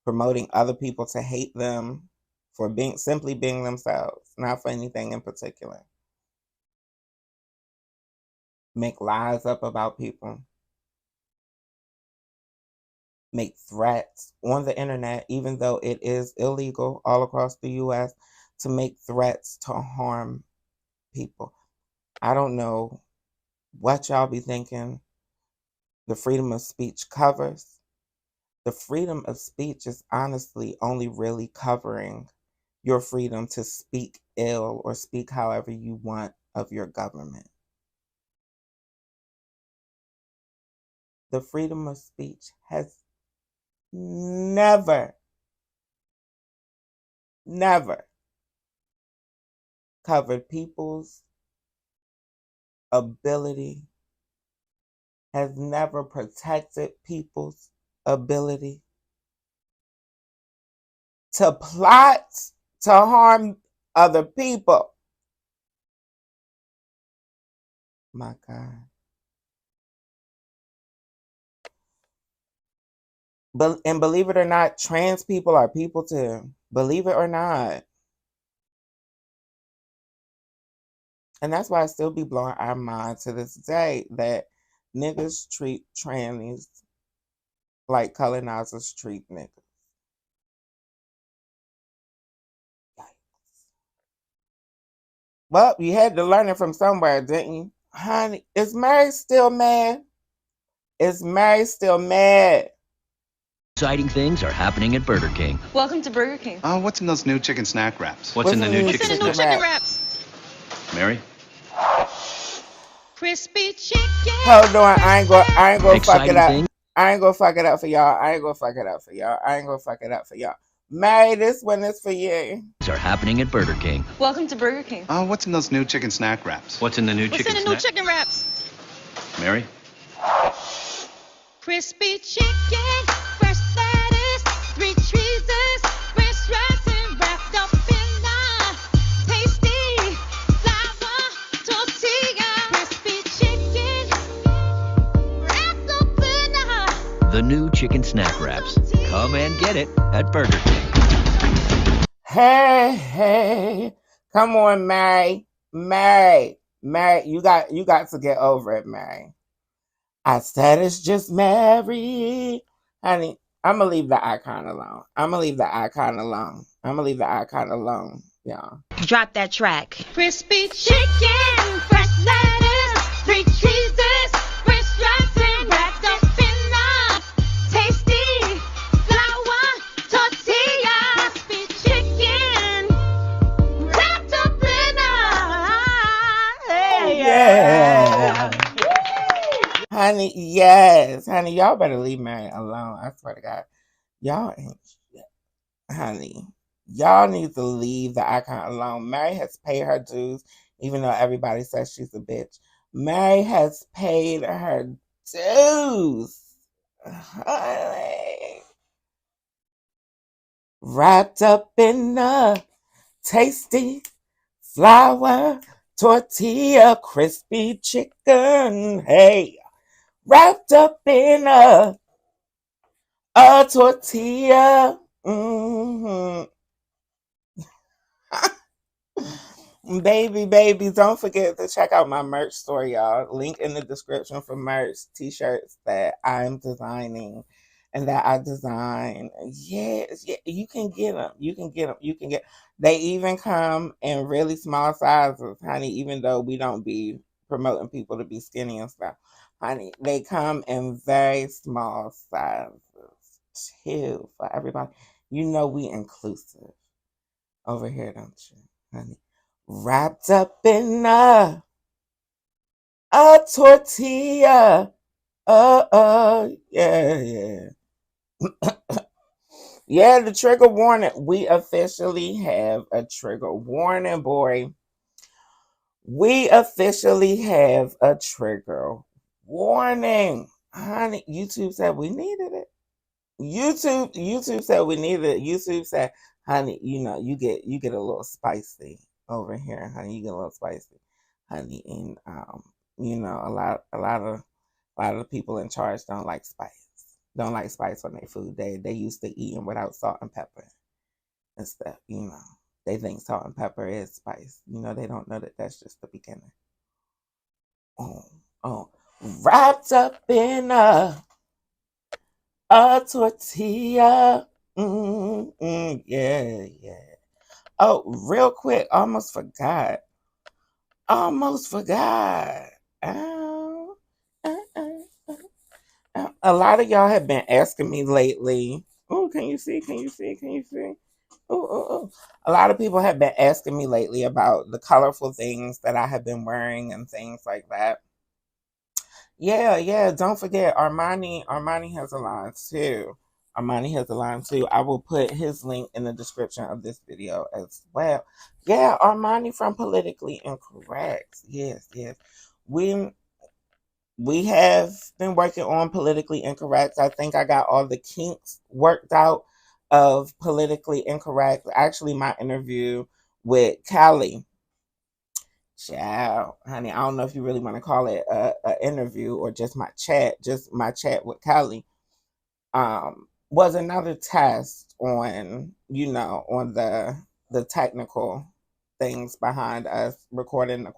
promoting other people to hate them for simply being themselves, not for anything in particular. Make lies up about people. Make threats on the internet, even though it is illegal all across the U.S. to make threats to harm people. I don't know what y'all be thinking the freedom of speech covers. The freedom of speech is honestly only really covering your freedom to speak ill or speak however you want of your government. The freedom of speech has never covered people's ability, has never protected people's ability to plot to harm other people. My God. And believe it or not, trans people are people too. Believe it or not. And that's why I still be blowing our mind to this day that niggas treat trannies like colonizers treat niggas. Well, you had to learn it from somewhere, didn't you? Honey, is Mary still mad? Is Mary still mad? Exciting things are happening at Burger King. Welcome to Burger King. What's in those new chicken snack wraps? What's in the new chicken New snack? chicken wraps. Mary? Crispy chicken. Hold on, I ain't gonna fuck it Exciting up. thing? I ain't gonna fuck it up for y'all. I ain't gonna fuck it up for y'all. I ain't gonna fuck it up for y'all. Mary, this one is for you. Are happening at Burger King. Welcome to Burger King. What's in those new chicken snack wraps? What's in the new What's chicken in the new snack? chicken wraps? Mary? Crispy chicken, fresh lettuce, 3 cheeses, French dressing wrapped up in a tasty flour tortilla. Crispy chicken, wrapped up in a. The new chicken snack wraps. Come and get it at Burger King. Hey, come on, Mary, you got to get over it, Mary. I said it's just Mary, honey. I'm gonna leave the icon alone. Y'all. Drop that track. Crispy chicken, fresh lettuce, 3 cheeses, French dressing wrapped up in a tasty flour tortilla. Crispy chicken, wrapped up in a. Yeah. Honey, yes. Honey, y'all better leave Mary alone. I swear to God. Y'all ain't shit. Honey, y'all need to leave the icon alone. Mary has paid her dues, even though everybody says she's a bitch. Mary has paid her dues. Honey. Wrapped up in a tasty flour tortilla, crispy chicken. Hey. Wrapped up in a tortilla. Baby, don't forget to check out my merch store, y'all. Link in the description for merch, t-shirts that I'm designing and that I design. Yes, yeah, you can get them. They even come in really small sizes, honey, even though we don't be promoting people to be skinny and stuff. Honey, they come in very small sizes too for everybody. You know we inclusive over here, don't you, honey? Wrapped up in a tortilla. Yeah. Yeah, the trigger warning. We officially have a trigger warning, boy. We officially have a trigger warning. Honey, YouTube said we needed it. YouTube said we needed it. YouTube said, honey, you get a little spicy over here, honey. You get a little spicy, honey. And a lot of people in charge don't like spice. Don't like spice on their food. They used to eating without salt and pepper and stuff, They think salt and pepper is spice. They don't know that that's just the beginning. Oh. Wrapped up in a tortilla. Yeah. Oh, real quick, almost forgot. A lot of y'all have been asking me lately. Oh, can you see? Oh. A lot of people have been asking me lately about the colorful things that I have been wearing and things like that. Yeah. Don't forget, Armani has a line too. I will put his link in the description of this video as well. Yeah, Armani from Politically Incorrect. Yes. We have been working on Politically Incorrect. I think I got all the kinks worked out of Politically Incorrect. Actually, my interview with Callie. Ciao, honey. I don't know if you really want to call it an interview or just my chat. Just my chat with Callie was another test on, on the technical things behind us recording the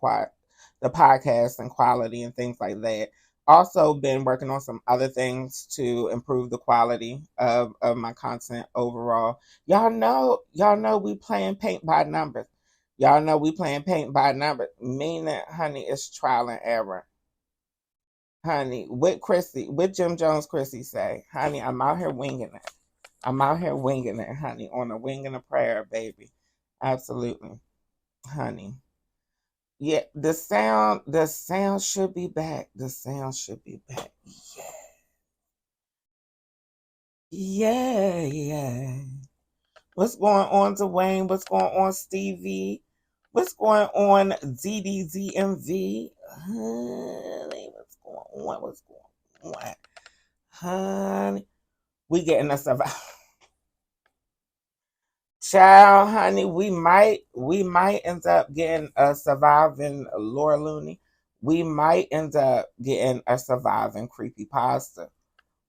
podcast and quality and things like that. Also been working on some other things to improve the quality of my content overall. Y'all know we playing paint by numbers. Y'all know we playing paint by number. Meaning, honey, it's trial and error. Honey, what Jim Jones Chrissy say? Honey, I'm out here winging it. I'm out here winging it, honey, on a wing and a prayer, baby. Absolutely, honey. Yeah, the sound should be back. The sound should be back. Yeah, yeah. What's going on, Dwayne? What's going on, Stevie? What's going on, ZDZMV? Honey, what's going on? What's going on? Honey, we getting a survival. Child, honey, we might end up getting a surviving Laura Looney. We might end up getting a surviving creepy pasta.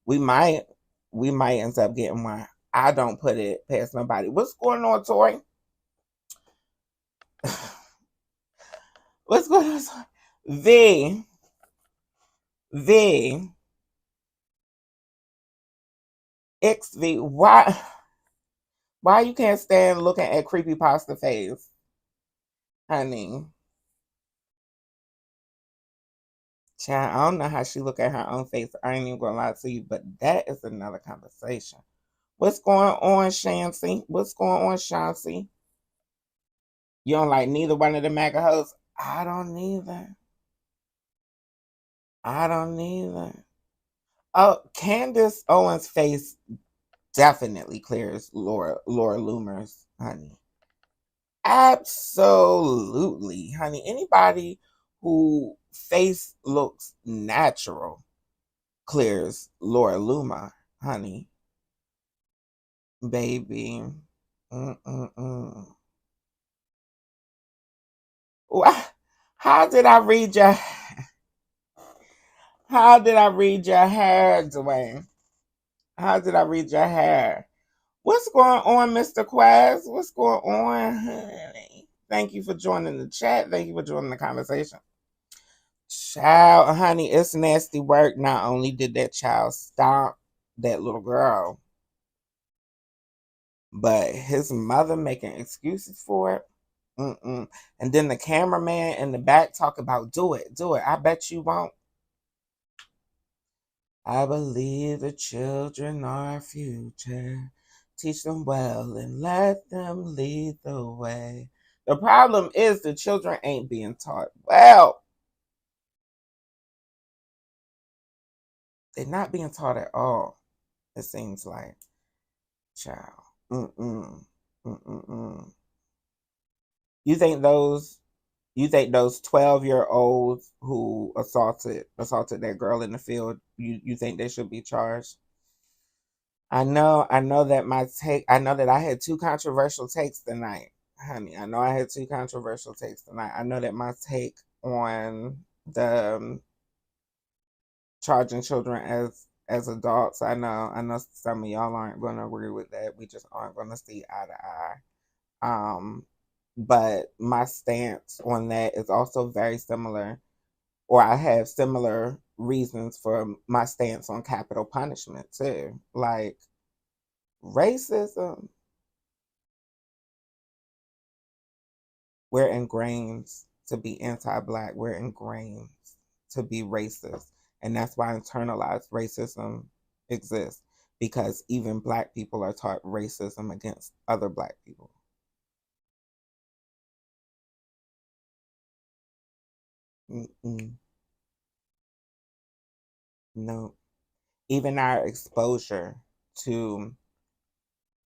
We might end up getting one. I don't put it past nobody. What's going on, Tori? What's going on? V. XV. Why you can't stand looking at creepy pasta face? Honey. Child, I don't know how she look at her own face. I ain't even gonna lie to you, but that is another conversation. What's going on, Shante? What's going on, Shante? You don't like neither one of the MAGA hosts? I don't either. Oh, Candace Owens' face definitely clears Laura Loomer's, honey. Absolutely, honey. Anybody who face looks natural clears Laura Loomer, honey. Baby. How did I read your hair, Dwayne? How did I read your hair? What's going on, Mr. Quaz? What's going on, honey? Thank you for joining the chat. Thank you for joining the conversation. Child, honey, it's nasty work. Not only did that child stomp that little girl, but his mother making excuses for it. And then the cameraman in the back talk about do it. I bet you won't. I believe the children are our future. Teach them well and let them lead the way. The problem is the children ain't being taught well. They're not being taught at all, it seems like. Child. You think those 12-year-olds who assaulted that girl in the field, you think they should be charged? I know that I had two controversial takes tonight, honey. I know I had two controversial takes tonight. I know that my take on the charging children as adults, I know some of y'all aren't going to agree with that. We just aren't going to see eye to eye. But my stance on that is also very similar, or I have similar reasons for my stance on capital punishment too. Like racism, we're ingrained to be anti-Black, we're ingrained to be racist. And that's why internalized racism exists, because even Black people are taught racism against other Black people. No. Even our exposure to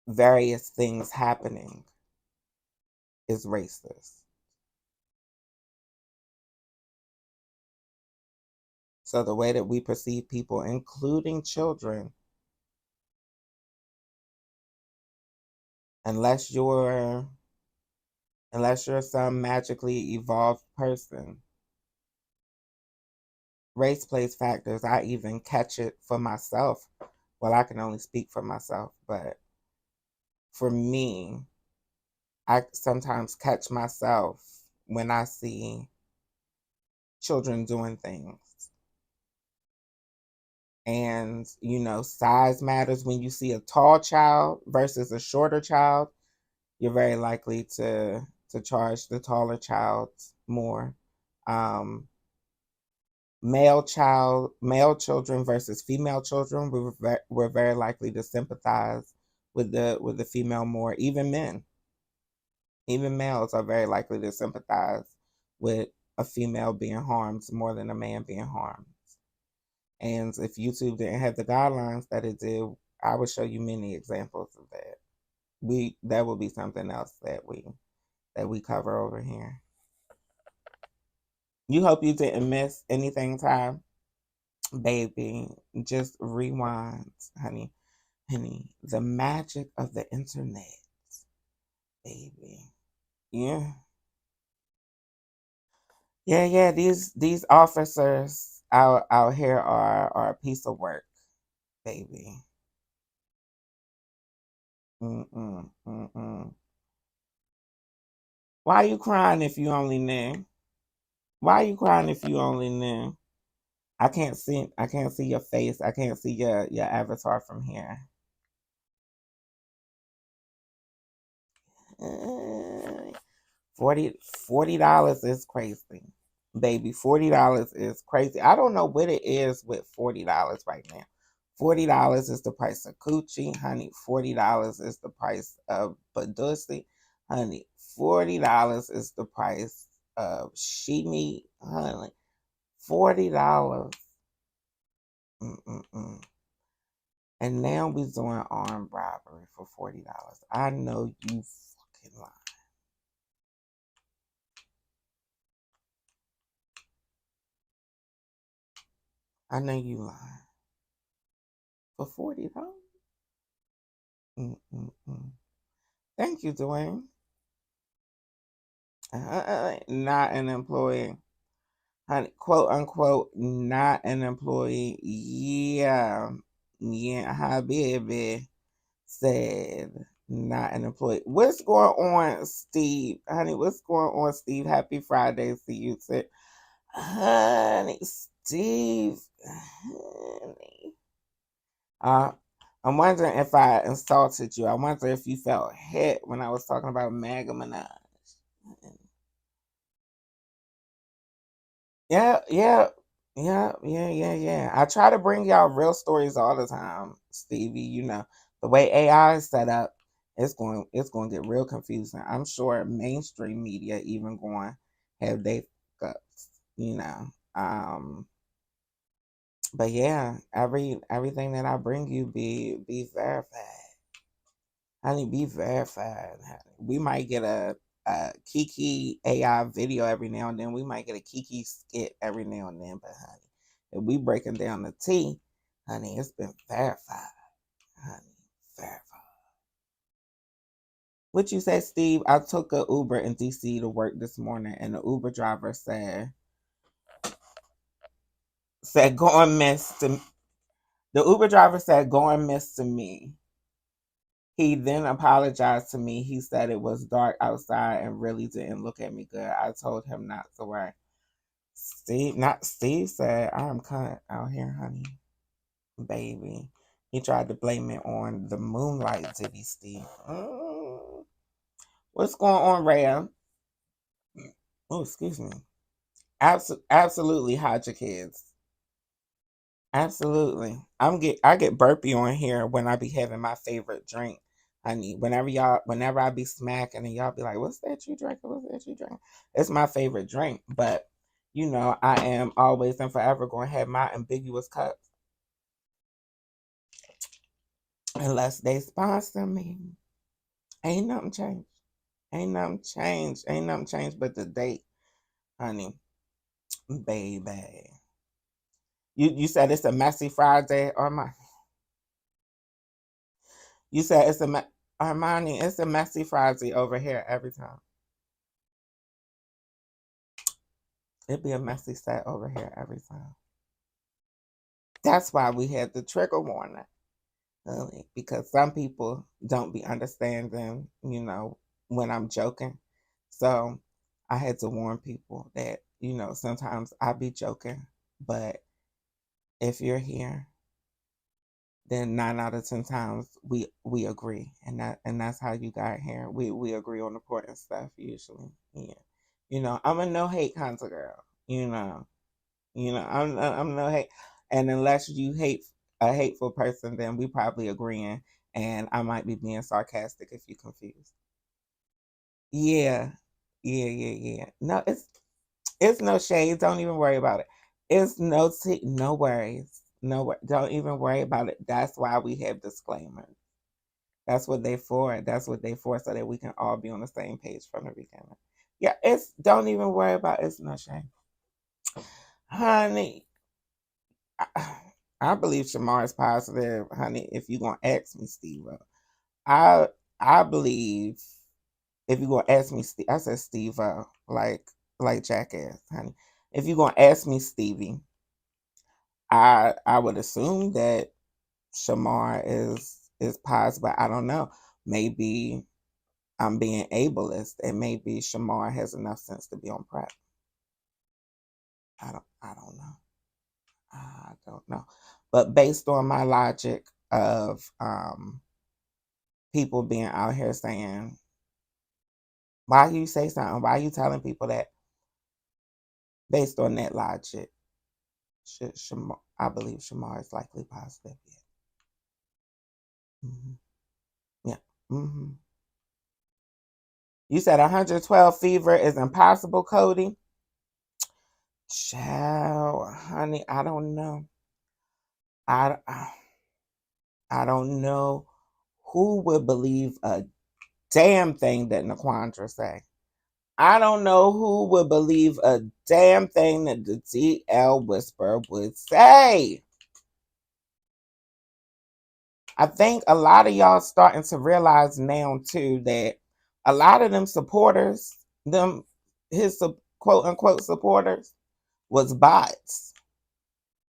various things happening is racist. So the way that we perceive people, including children, unless you're some magically evolved person, race plays factors. I even catch it for myself. Well, I can only speak for myself, but for me, I sometimes catch myself when I see children doing things. And, size matters. When you see a tall child versus a shorter child, you're very likely to to charge the taller child more. Male children versus female children, we're very likely to sympathize with the female more. Even males are very likely to sympathize with a female being harmed more than a man being harmed. And if YouTube didn't have the guidelines that it did, I would show you many examples of that. That would be something else that we cover over here. You hope you didn't miss anything, Ty. Baby, just rewind, honey. The magic of the internet, baby. Yeah. Yeah. These officers out here are a piece of work, baby. Mm-mm. Why you crying if you only knew? Why you crying if you only knew? I can't see your face. I can't see your avatar from here. $40 is crazy. Baby, $40 is crazy. I don't know what it is with $40 right now. $40 is the price of coochie, honey. $40 is the price of Badusi, honey. $40 is the price of she meat, honey. $40. And now we're doing armed robbery for $40. I know you fucking lying. I know you lying. For $40? Thank you, Dwayne. Not an employee. Honey, quote unquote, not an employee. Yeah, Habibi said not an employee. What's going on, Steve? Honey, what's going on, Steve? Happy Friday to you, too. Honey, Steve. Honey. I'm wondering if I insulted you. I wonder if you felt hit when I was talking about Mega Minaj. Yeah. I try to bring y'all real stories all the time, Stevie. You know, the way AI is set up, it's going to get real confusing. I'm sure mainstream media even going to have they fuck-ups, you know. But yeah, everything that I bring you be verified. Honey, be verified. Honey. We might get a Kiki AI video every now and then. We might get a Kiki skit every now and then. But honey, if we breaking down the tea, honey, it's been verified. Honey, verified. What you say, Steve? I took a Uber in DC to work this morning, and the Uber driver said go and miss to. The Uber driver said go and miss to me. He then apologized to me. He said it was dark outside and really didn't look at me good. I told him not to worry. Steve said, I'm cunt out here, honey. Baby. He tried to blame it on the moonlight, did he, Steve? What's going on, Rhea? Oh, excuse me. Absolutely hide your kids. Absolutely. I get burpy on here when I be having my favorite drink, honey. Whenever I be smacking and y'all be like, what's that you drinking? What's that you drinking? It's my favorite drink. But, you know, I am always and forever going to have my ambiguous cups. Unless they sponsor me. Ain't nothing changed. Ain't nothing changed but the date, honey. Baby. You said it's a messy Friday, Armani. You said it's Armani, it's a messy Friday over here every time. It'd be a messy set over here every time. That's why we had the trigger warning. Really, because some people don't be understanding, you know, when I'm joking. So I had to warn people that, you know, sometimes I be joking, but if you're here, then 9 out of 10 times we agree, and that's how you got here. We agree on important stuff usually. Yeah, I'm a no hate kind of girl. I'm no hate, and unless you hate a hateful person, then we probably agreeing, and I might be being sarcastic if you're confused. Yeah, yeah. No, it's no shade. Don't even worry about it. It's no worries. Don't even worry about it. That's why we have disclaimers. That's what they for. That's what they for, so that we can all be on the same page from the beginning. Yeah, don't even worry about it. It's no shame. Honey, I believe Shamar is positive, honey. If you're gonna ask me, Steve, I believe if you're gonna ask me, I said Steve, like jackass, honey. If you're gonna ask me, Stevie, I would assume that Shamar is positive, but I don't know. Maybe I'm being ableist, and maybe Shamar has enough sense to be on prep. I don't know. I don't know. But based on my logic of people being out here saying, why you say something? Why you telling people that? Based on that logic, I believe Shamar is likely positive. Yeah. Yeah. You said 112 fever is impossible, Cody? Child, honey, I don't know. I don't know who would believe a damn thing that Naquandra say. I don't know who would believe a damn thing that the DL Whisper would say. I think a lot of y'all starting to realize now too that a lot of them supporters, his quote unquote supporters, was bots.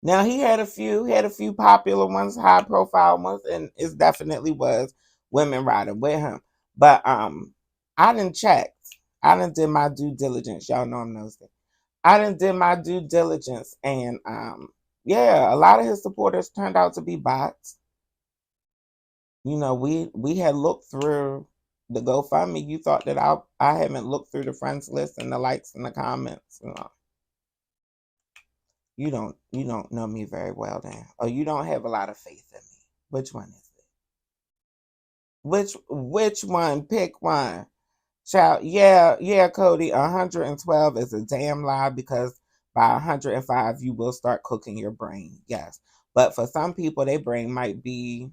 Now he had a few popular ones, high profile ones, and it definitely was women riding with him. But I didn't check. I didn't did my due diligence. Y'all know I'm nosy. I didn't did my due diligence, and yeah, a lot of his supporters turned out to be bots. We had looked through the GoFundMe. You thought that I haven't looked through the friends list and the likes and the comments. You don't know me very well then. Or you don't have a lot of faith in me. Which one is it? Which one? Pick one. Child, yeah, Cody, 112 is a damn lie, because by 105 you will start cooking your brain. Yes. But for some people, their brain might be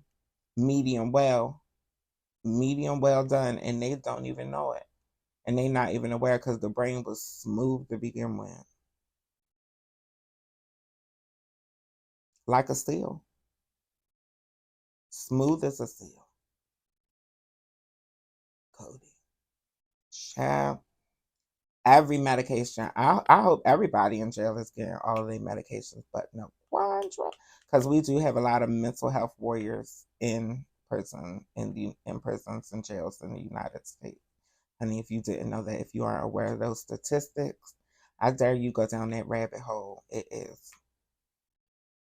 medium well done, and they don't even know it. And they not even aware, because the brain was smooth to begin with. Like a seal. Smooth as a seal. Cody. Child. Every medication. I hope everybody in jail is getting all of their medications, but no Quandra. Because we do have a lot of mental health warriors in prison, in prisons and jails in the United States. Honey, if you didn't know that, if you aren't aware of those statistics, I dare you go down that rabbit hole. It is.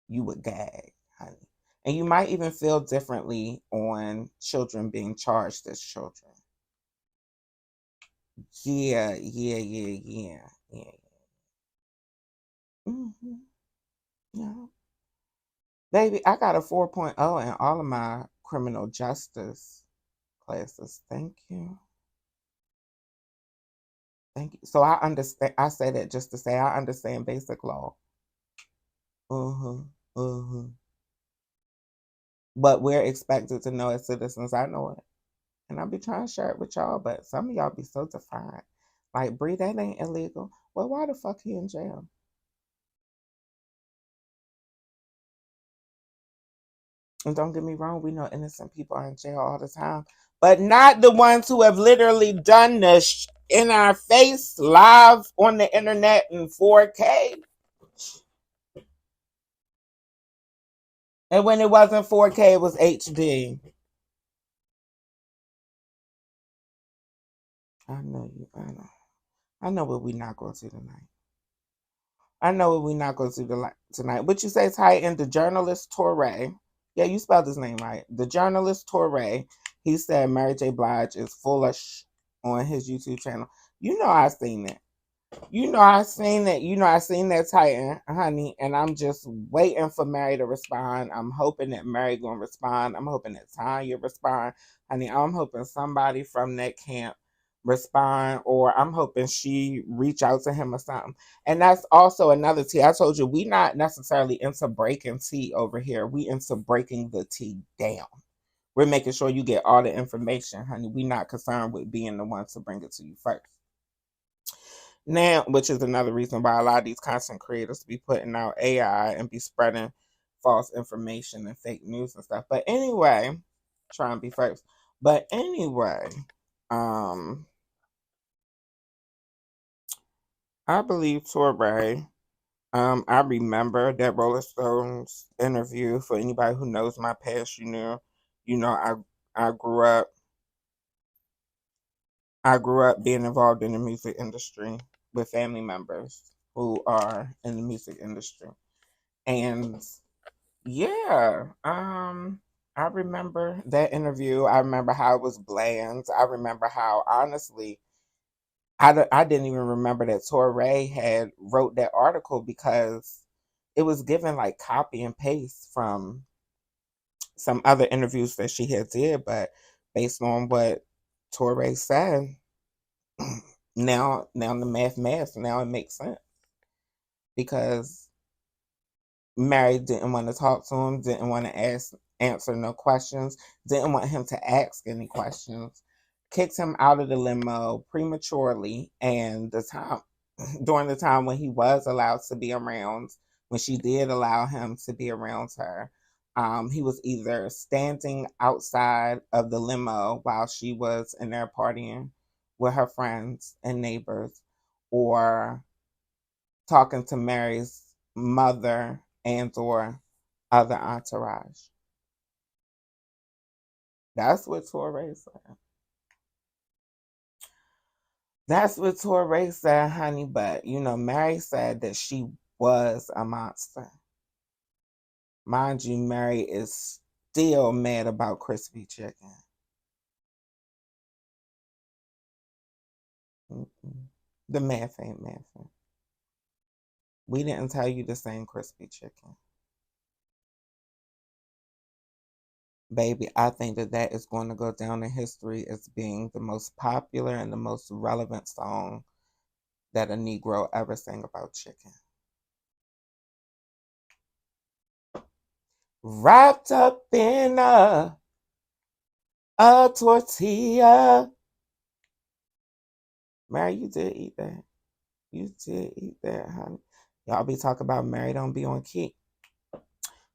You would gag, honey. And you might even feel differently on children being charged as children. Yeah. Mm-hmm. Yeah. Baby, I got a 4.0 in all of my criminal justice classes. Thank you. Thank you. So I understand. I say that just to say I understand basic law. But we're expected to know as citizens. I know it. And I be trying to share it with y'all, but some of y'all be so defiant. Like, Bre, that ain't illegal. Well, why the fuck he in jail? And don't get me wrong, we know innocent people are in jail all the time, but not the ones who have literally done this in our face, live on the internet in 4K. And when it wasn't 4K, it was HD. I know you. I know what we not going to tonight. I know what we not going to do tonight. What you say, Ty, in the journalist Torre? Yeah, you spelled his name right. The journalist Torre, he said Mary J. Blige is full of on his YouTube channel. You know I seen it. You know I seen it. You know I seen that Titan, honey, and I'm just waiting for Mary to respond. I'm hoping that Mary gonna respond. I'm hoping that Tanya respond, honey. I'm hoping somebody from that camp respond, or I'm hoping she reach out to him or something. And that's also another tea. I told you we not necessarily into breaking tea over here. We into breaking the tea down. We're making sure you get all the information, honey. We not concerned with being the ones to bring it to you first. Now, which is another reason why a lot of these content creators be putting out AI and be spreading false information and fake news and stuff. But anyway, try and be first. But anyway, I believe Torre. I remember that Rolling Stones interview. For anybody who knows my past, you know, I grew up. I grew up being involved in the music industry with family members who are in the music industry, and yeah, I remember that interview. I remember how it was bland. I remember how honestly I didn't even remember that Torre had wrote that article because it was given like copy and paste from some other interviews that she had did, but based on what Torre said, now the math now it makes sense because Mary didn't want to talk to him, didn't want to answer no questions, didn't want him to ask any questions, kicked him out of the limo prematurely, and the time during the time when he was allowed to be around, when she did allow him to be around her, he was either standing outside of the limo while she was in there partying with her friends and neighbors, or talking to Mary's mother and or other entourage. That's what Torre said. That's what Torre said, honey. But you know, Mary said that she was a monster. Mind you, Mary is still mad about crispy chicken. The math ain't mathing. We didn't tell you the same crispy chicken. Baby, I think that is going to go down in history as being the most popular and the most relevant song that a Negro ever sang about chicken. Wrapped up in a tortilla. Mary, you did eat that. You did eat that, honey. Y'all be talking about Mary don't be on key.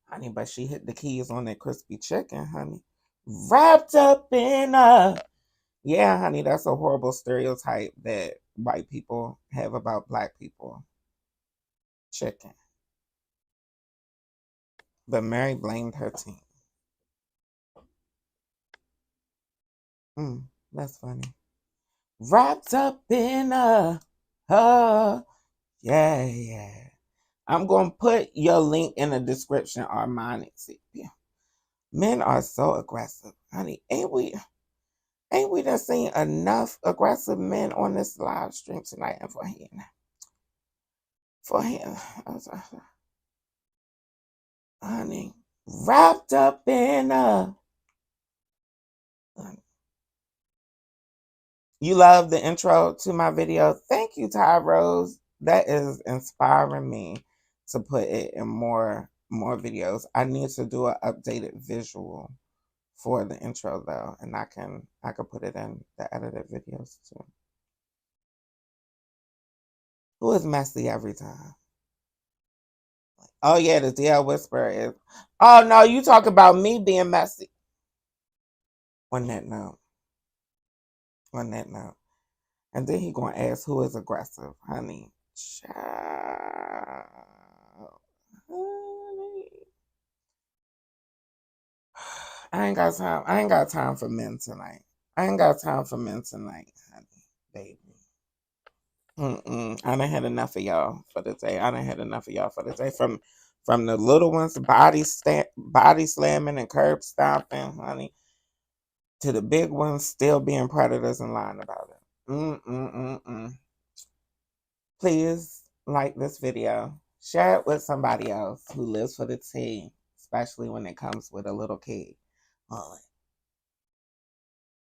Honey, but she hit the keys on that crispy chicken, honey. Wrapped up in a... Yeah, honey, that's a horrible stereotype that white people have about black people. Chicken. But Mary blamed her team. That's funny. Wrapped up in a... yeah. I'm going to put your link in the description, Armani. Men are so aggressive. Honey, ain't we done seen enough aggressive men on this live stream tonight? And for him, honey, wrapped up in a... You love the intro to my video. Thank you, Ty Rose. That is inspiring me to put it in more videos. I need to do an updated visual for the intro though, and I can put it in the edited videos too. Who is messy every time? Oh yeah, the DL Whisperer is. Oh no, you talk about me being messy. On that note. And then he gonna ask who is aggressive, honey. Child. Honey. I ain't got time for men tonight. honey, baby. I done had enough of y'all for the day. From the little ones body slamming and curb stomping, honey, to the big ones still being predators and lying about it. Please like this video. Share it with somebody else who lives for the tea, especially when it comes with a little kid.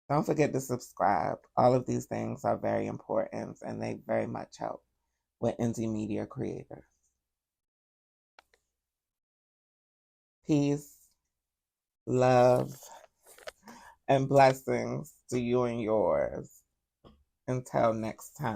Don't forget to subscribe. All of these things are very important and they very much help with indie media creators. Peace, love, and blessings to you and yours. Until next time.